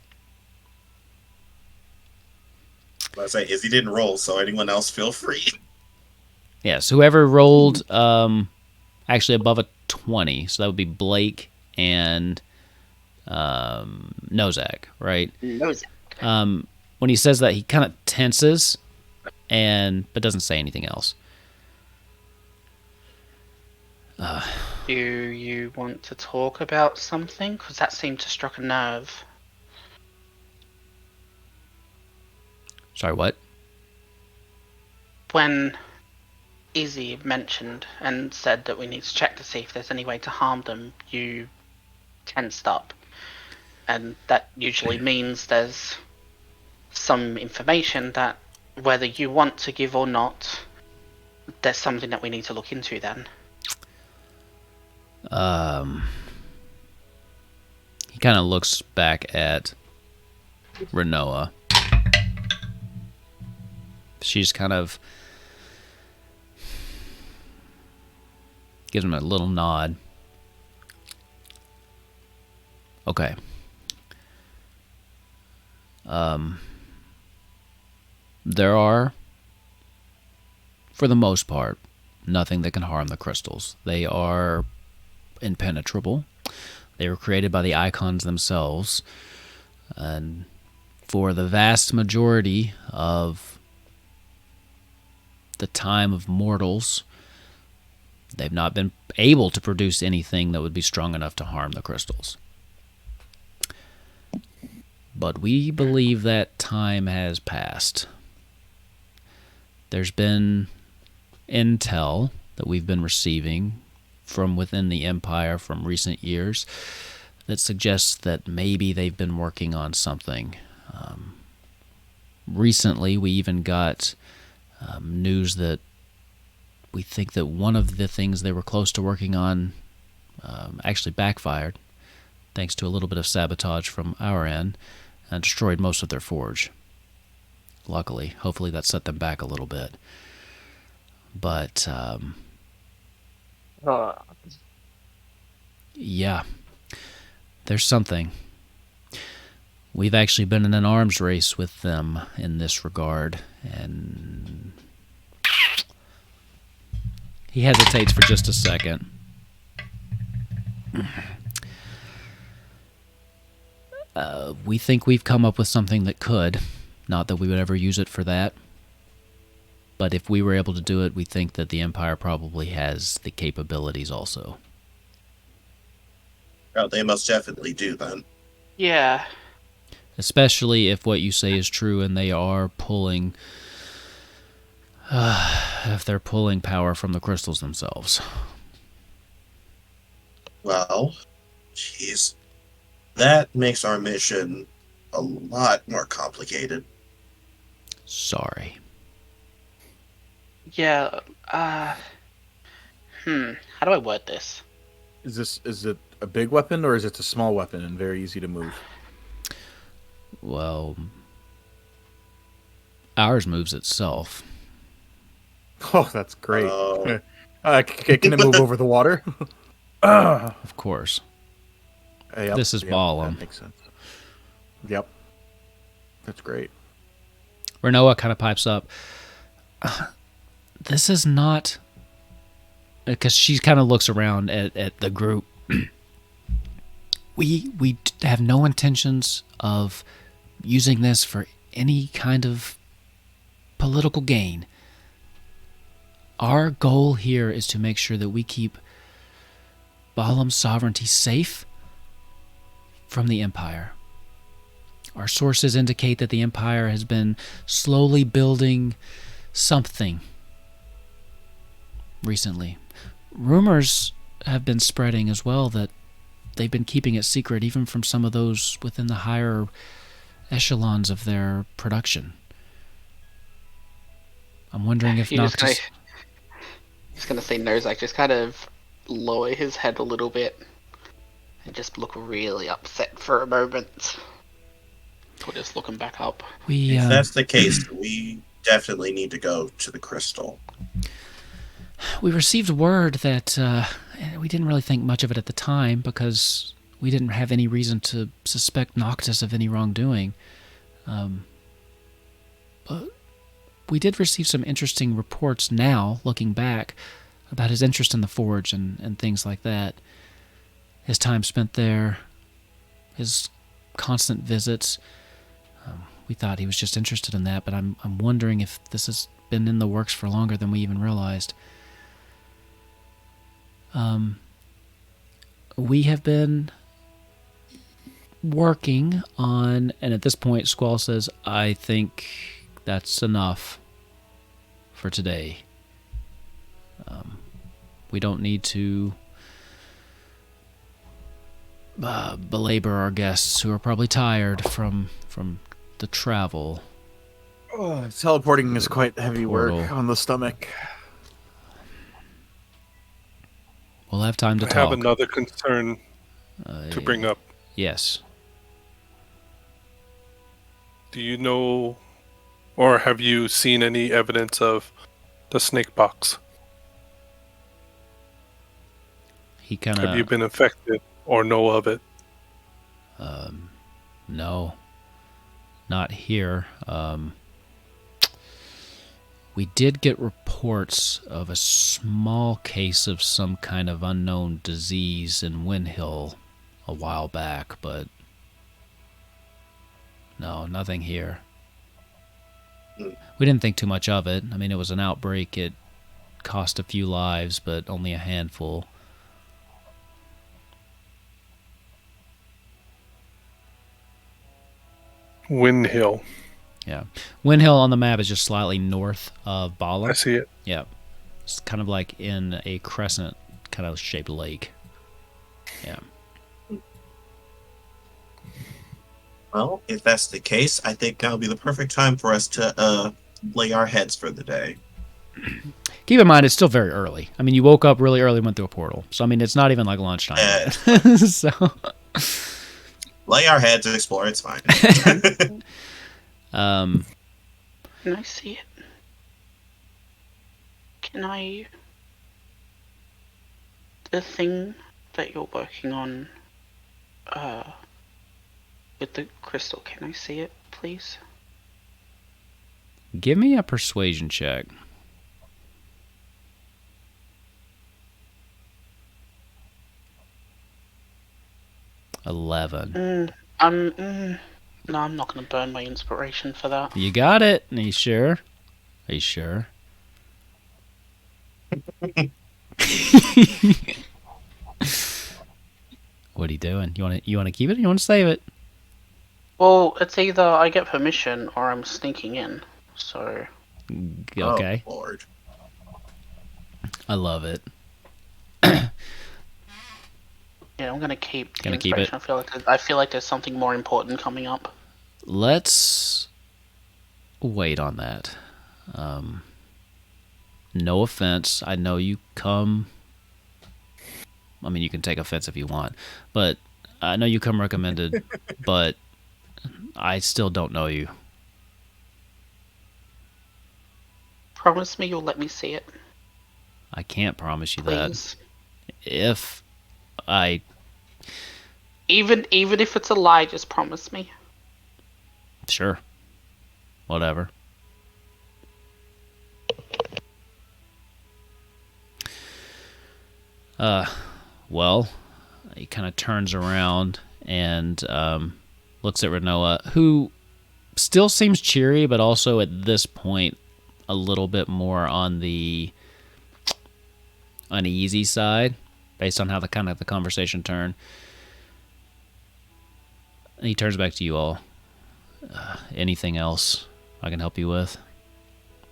I say Izzy didn't roll, so anyone else feel free. Yes, whoever rolled actually above a 20, so that would be Blake and Nozak, right? Nozak. When he says that, he kind of tenses, but doesn't say anything else. Do you want to talk about something? Because that seemed to struck a nerve. Sorry, what? When Izzy mentioned and said that we need to check to see if there's any way to harm them, you tensed up. And that usually means there's some information that, whether you want to give or not, there's something that we need to look into then. He kind of looks back at Renoa. She's kind of gives him a little nod. Okay. There are, for the most part, nothing that can harm the crystals. They are impenetrable. They were created by the icons themselves. And for the vast majority of the time of mortals, they've not been able to produce anything that would be strong enough to harm the crystals. But we believe that time has passed. There's been intel that we've been receiving from within the Empire from recent years that suggests that maybe they've been working on something. Recently, we even got news that we think that one of the things they were close to working on actually backfired, thanks to a little bit of sabotage from our end, and destroyed most of their forge. Luckily, hopefully that set them back a little bit. But, yeah, there's something. We've actually been in an arms race with them in this regard, and he hesitates for just a second. We think we've come up with something that could. Not that we would ever use it for that. But if we were able to do it, we think that the Empire probably has the capabilities also. Oh, they most definitely do, then. Yeah. Especially if what you say is true and they are pulling... if they're pulling power from the crystals themselves. Well, jeez. That makes our mission a lot more complicated. Sorry. Yeah, how do I word this? Is it a big weapon or is it a small weapon and very easy to move? Well, ours moves itself. Oh, that's great. Oh. Can it move over the water? Of course. Yep, This is yep, Balamb. That makes sense. Yep. That's great. Renoa kind of pipes up. This is not... Because she kind of looks around at the group. We have no intentions of using this for any kind of political gain. Our goal here is to make sure that we keep Balamb's sovereignty safe from the Empire. Our sources indicate that the Empire has been slowly building something recently. Rumors have been spreading as well that they've been keeping it secret even from some of those within the higher echelons of their production. I'm wondering if Noctis... Just gonna say Nozak just kind of lower his head a little bit and just look really upset for a moment. Or just looking back up. If that's the case, we definitely need to go to the crystal. We received word that we didn't really think much of it at the time because we didn't have any reason to suspect Noctis of any wrongdoing. But we did receive some interesting reports now, looking back, about his interest in the Forge and things like that. His time spent there, his constant visits. We thought he was just interested in that, but I'm wondering if this has been in the works for longer than we even realized. We have been working on, and at this point Squall says, I think that's enough for today. We don't need to belabor our guests who are probably tired from the travel. Oh, teleporting is quite heavy work on the stomach. We'll have time to talk. I have another concern to bring up. Yes. Do you know, or have you seen any evidence of the snake box? He kind of... Have you been affected or know of it? No. Not here. We did get reports of a small case of some kind of unknown disease in Windhill a while back, but no, nothing here. We didn't think too much of it. I mean, it was an outbreak. It cost a few lives, but only a handful. Windhill. Yeah. Windhill on the map is just slightly north of Balamb. I see it. Yeah. It's kind of like in a crescent kind of shaped lake. Yeah. Well, if that's the case, I think that'll be the perfect time for us to lay our heads for the day. Keep in mind, it's still very early. I mean, you woke up really early, went through a portal. So, I mean, it's not even like lunchtime yet. So... Lay our heads and explore, it's fine. Can I see it? Can I... The thing that you're working on, with the crystal, can I see it, please? Give me a persuasion check. $11. No, I'm not going to burn my inspiration for that. You got it. Are you sure? Are you sure? What are you doing? You want to keep it or you want to save it? Well, it's either I get permission or I'm sneaking in. So... Okay. Oh, Lord. I love it. Yeah, I'm gonna keep the Gonna keep inspiration. it? I feel like there's something more important coming up. Let's wait on that. No offense. I know you come... I mean, you can take offense if you want. But I know you come recommended, but I still don't know you. Promise me you'll let me see it. I can't promise you Please. that. If I... Even if it's a lie, just promise me. Sure. Whatever. Well, he kind of turns around and looks at Renoa, who still seems cheery, but also at this point a little bit more on the uneasy side, based on how the conversation turned. And he turns back to you all. Anything else I can help you with?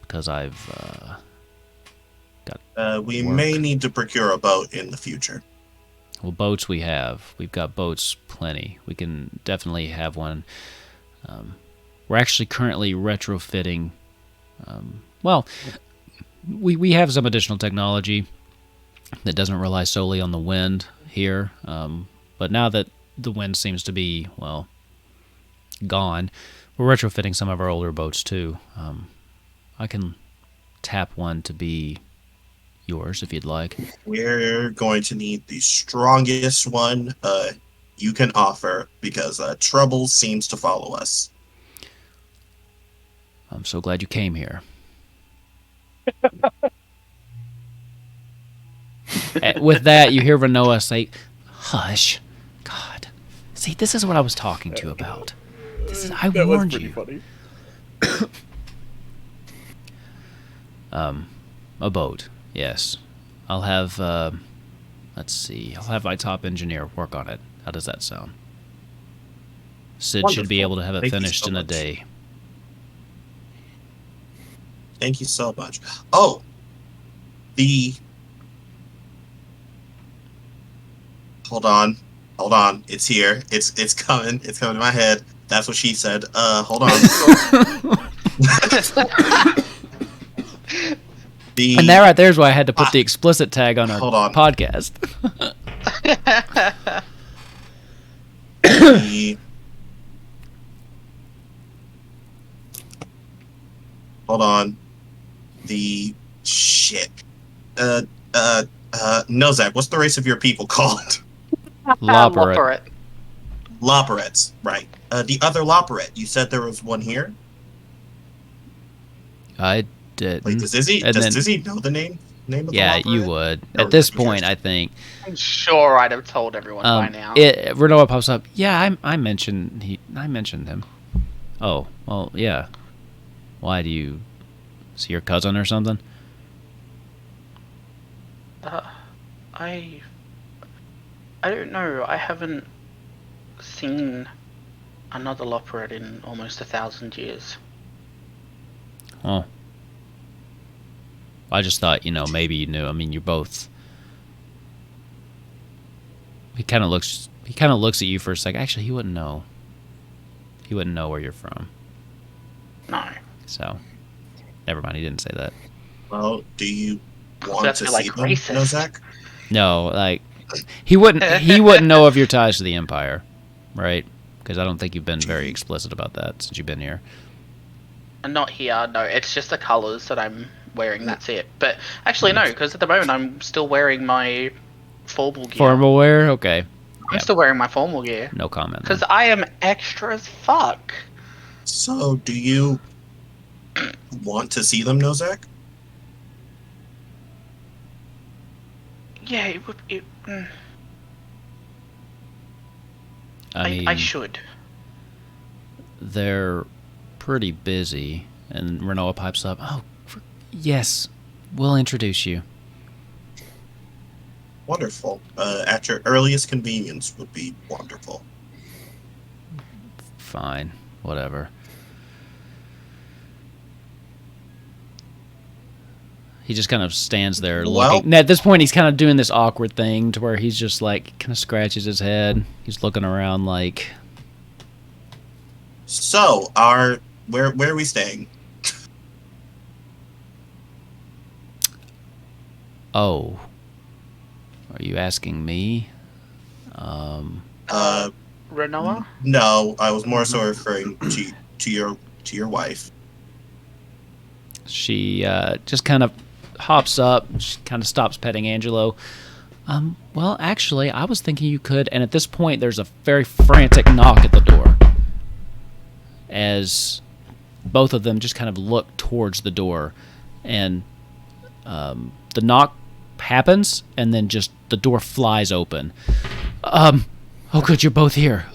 Because I've got we work. may need to procure a boat in the future. Well, boats we have. We've got boats plenty. We can definitely have one. We're actually currently retrofitting. We have some additional technology that doesn't rely solely on the wind here. But now that the wind seems to be, well, gone, we're retrofitting some of our older boats too. I can tap one to be yours if you'd like. We're going to need the strongest one you can offer, because trouble seems to follow us. I'm so glad you came here. With that, you hear Renoa say, "Hush, God. See, this is what I was talking to you about. I warned you." Funny. A boat, yes. I'll have, let's see, I'll have my top engineer work on it. How does that sound? Sid should be able to have it Thank you finished so in a much. day. Thank you so much. Oh, hold on. It's here. It's coming. It's coming to my head. That's what she said. Hold on. And that right there is why I had to put the explicit tag on our Hold on. podcast. Hold on. The shit. Nozak, what's the race of your people called? Loperet. Loporets, right. The other Loporet, you said there was one here? I did. Wait, does Izzy know the name of the Yeah, Loporet? you would. Or At this would you point, guys- I think. I'm sure I'd have told everyone by now. Renoa pops up. Yeah, I mentioned him. Oh, well, yeah. Why do you see your cousin or something? I don't know. I haven't seen another Loporet in almost 1,000 years. Oh. I just thought, maybe you knew. I mean, you're both. He kind of looks at you for a second. Actually, he wouldn't know. He wouldn't know where you're from. No. So, never mind. He didn't say that. Well, do you want That's to see like them, racist. Nozak? No, like he wouldn't know of your ties to the Empire, right? Because I don't think you've been very explicit about that since you've been here. Not here, no. It's just the colours that I'm wearing, that's it. But actually, no, because at the moment I'm still wearing my formal gear. Formal wear? Okay. I'm still wearing my formal gear. No comment. Because I am extra as fuck. So, do you want to see them, Nozak? Yeah, it would. I mean, I should. They're pretty busy, and Renoa pipes up. Oh, yes, we'll introduce you. Wonderful. At your earliest convenience would be wonderful. Fine, whatever. He just kind of stands there looking. And at this point, he's kind of doing this awkward thing to where he's just like, kind of scratches his head. He's looking around like. So, where are we staying? Oh. Are you asking me? Renoa? No, I was more so referring to your wife. She just kind of hops up. She kind of stops petting Angelo. Well, actually, I was thinking you could. And at this point, there's a very frantic knock at the door. As both of them just kind of look towards the door. And the knock happens, and then just the door flies open. Oh, good, you're both here.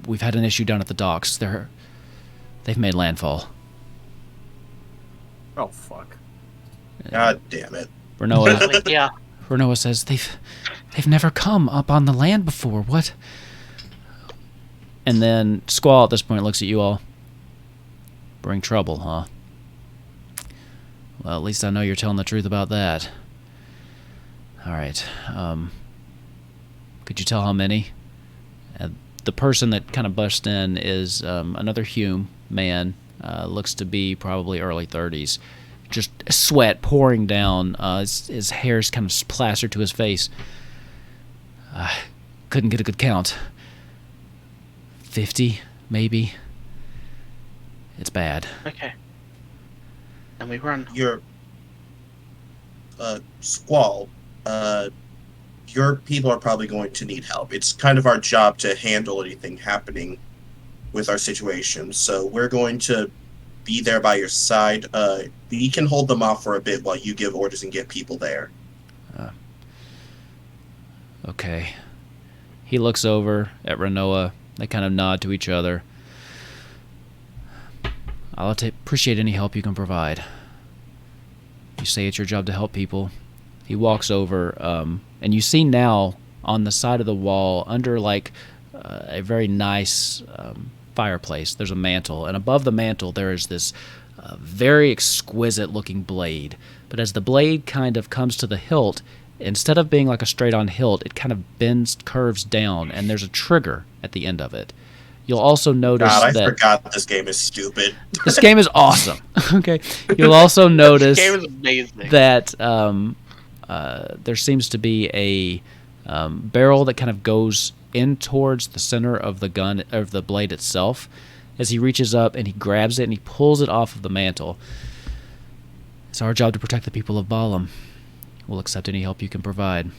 We've had an issue down at the docks. They've made landfall. Oh, fuck. God damn it. Renoa, Yeah. Renoa says they've never come up on the land before. What? And then Squall at this point looks at you all. Bring trouble, huh? Well, at least I know you're telling the truth about that. All right. Could you tell how many? The person that kind of burst in is another Hume man. Looks to be probably early 30s. Just sweat pouring down. His hair's kind of plastered to his face. Couldn't get a good count. 50, maybe. It's bad. Okay. And we run. Your Squall, your people are probably going to need help. It's kind of our job to handle anything happening with our situation. So we're going to be there by your side. We can hold them off for a bit while you give orders and get people there. Okay. He looks over at Renoa. They kind of nod to each other. I'll appreciate any help you can provide. You say it's your job to help people. He walks over, and you see now on the side of the wall, under like a very nice fireplace, there's a mantle, and above the mantle there is this very exquisite-looking blade. But as the blade kind of comes to the hilt, instead of being like a straight-on hilt, it kind of bends, curves down, and there's a trigger at the end of it. You'll also notice God, that... I forgot this game is stupid. This game is awesome. Okay. You'll also notice This game is amazing. that there seems to be a barrel that kind of goes in towards the center of the gun, of the blade itself. As he reaches up and he grabs it and he pulls it off of the mantle. It's our job to protect the people of Balamb. We'll accept any help you can provide.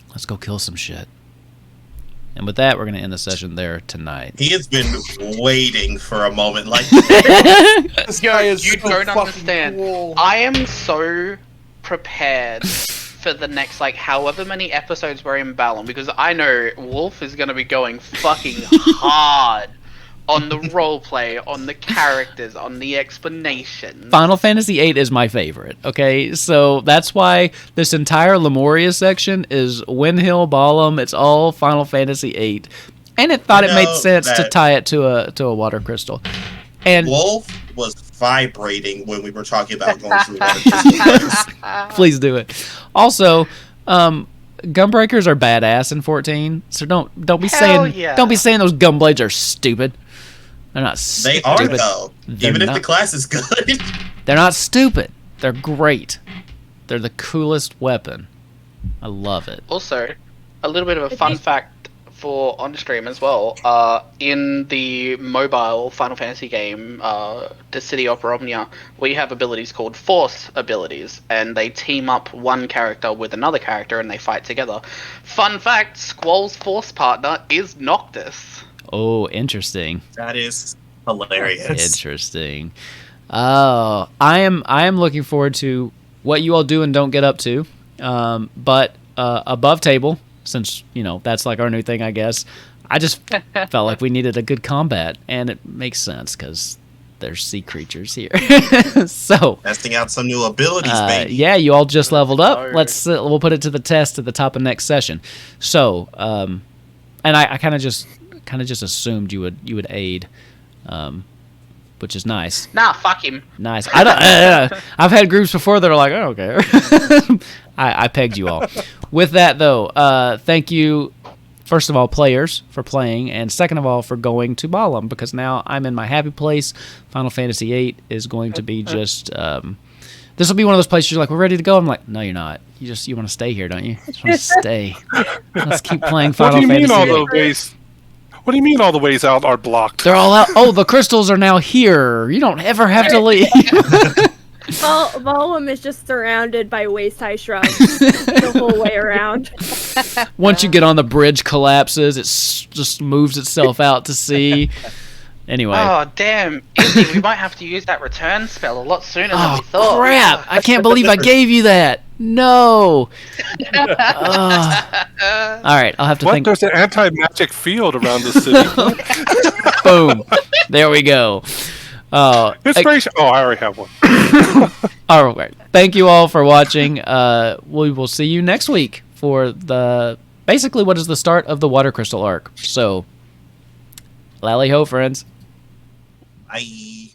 Let's go kill some shit. And with that, we're going to end the session there tonight. He has been waiting for a moment like This guy is You so don't fucking understand. cool. I am so prepared for the next, like, however many episodes we're in Balamb, because I know Wolf is going to be going fucking hard on the roleplay, on the characters, on the explanation. Final Fantasy VIII is my favorite, okay? So that's why this entire Lemuria section is Windhill, Balamb, it's all Final Fantasy VIII. And it thought it made sense to tie it to a water crystal. And Wolf was vibrating when we were talking about going through water crystals. please do it. Also, gunbreakers are badass in 14, so don't be Hell saying yeah. don't be saying those gun blades are stupid. They're not They stupid. are, though. They're Even if not. the class is good. They're not stupid. They're great. They're the coolest weapon. I love it. Also, a little bit of a fun fact for on stream as well. In the mobile Final Fantasy game, the City of Romnia, we have abilities called Force abilities, and they team up one character with another character and they fight together. Fun fact, Squall's Force partner is Noctis. Oh, interesting. That is hilarious. Interesting. Oh, I am looking forward to what you all do and don't get up to. But above table, since that's like our new thing, I guess. I just felt like we needed a good combat, and it makes sense because there's sea creatures here. So Testing out some new abilities, baby. yeah, you all just leveled up. No. We'll put it to the test at the top of next session. So, and I kind of just assumed you would aid, which is nice. Nah, fuck him. Nice. I don't. I've had groups before that are like, I don't care. I pegged you all. With that though, thank you. First of all, players, for playing, and second of all, for going to Balamb, because now I'm in my happy place. Final Fantasy VIII is going to be just. This will be one of those places you're like, we're ready to go. I'm like, no, you're not. You want to stay here, don't you? You just want to stay. Let's keep playing Final What do you mean Fantasy all VIII. the ways? What do you mean all the ways out are blocked? They're all out. Oh, the crystals are now here. You don't ever have to leave. Balamb is just surrounded by waist-high shrubs the whole way around. Once you get on the bridge, collapses. It just moves itself out to sea. Anyway. Oh, damn. Izzy, we might have to use that return spell a lot sooner than we thought. Crap! I can't believe I gave you that. No. All right, I'll have to What? think. There's an anti-magic field around the city. Boom. There we go. Inspiration. Oh, I already have one. All right. Thank you all for watching. We will see you next week for basically what is the start of the Water Crystal arc. So, lally ho, friends. Bye.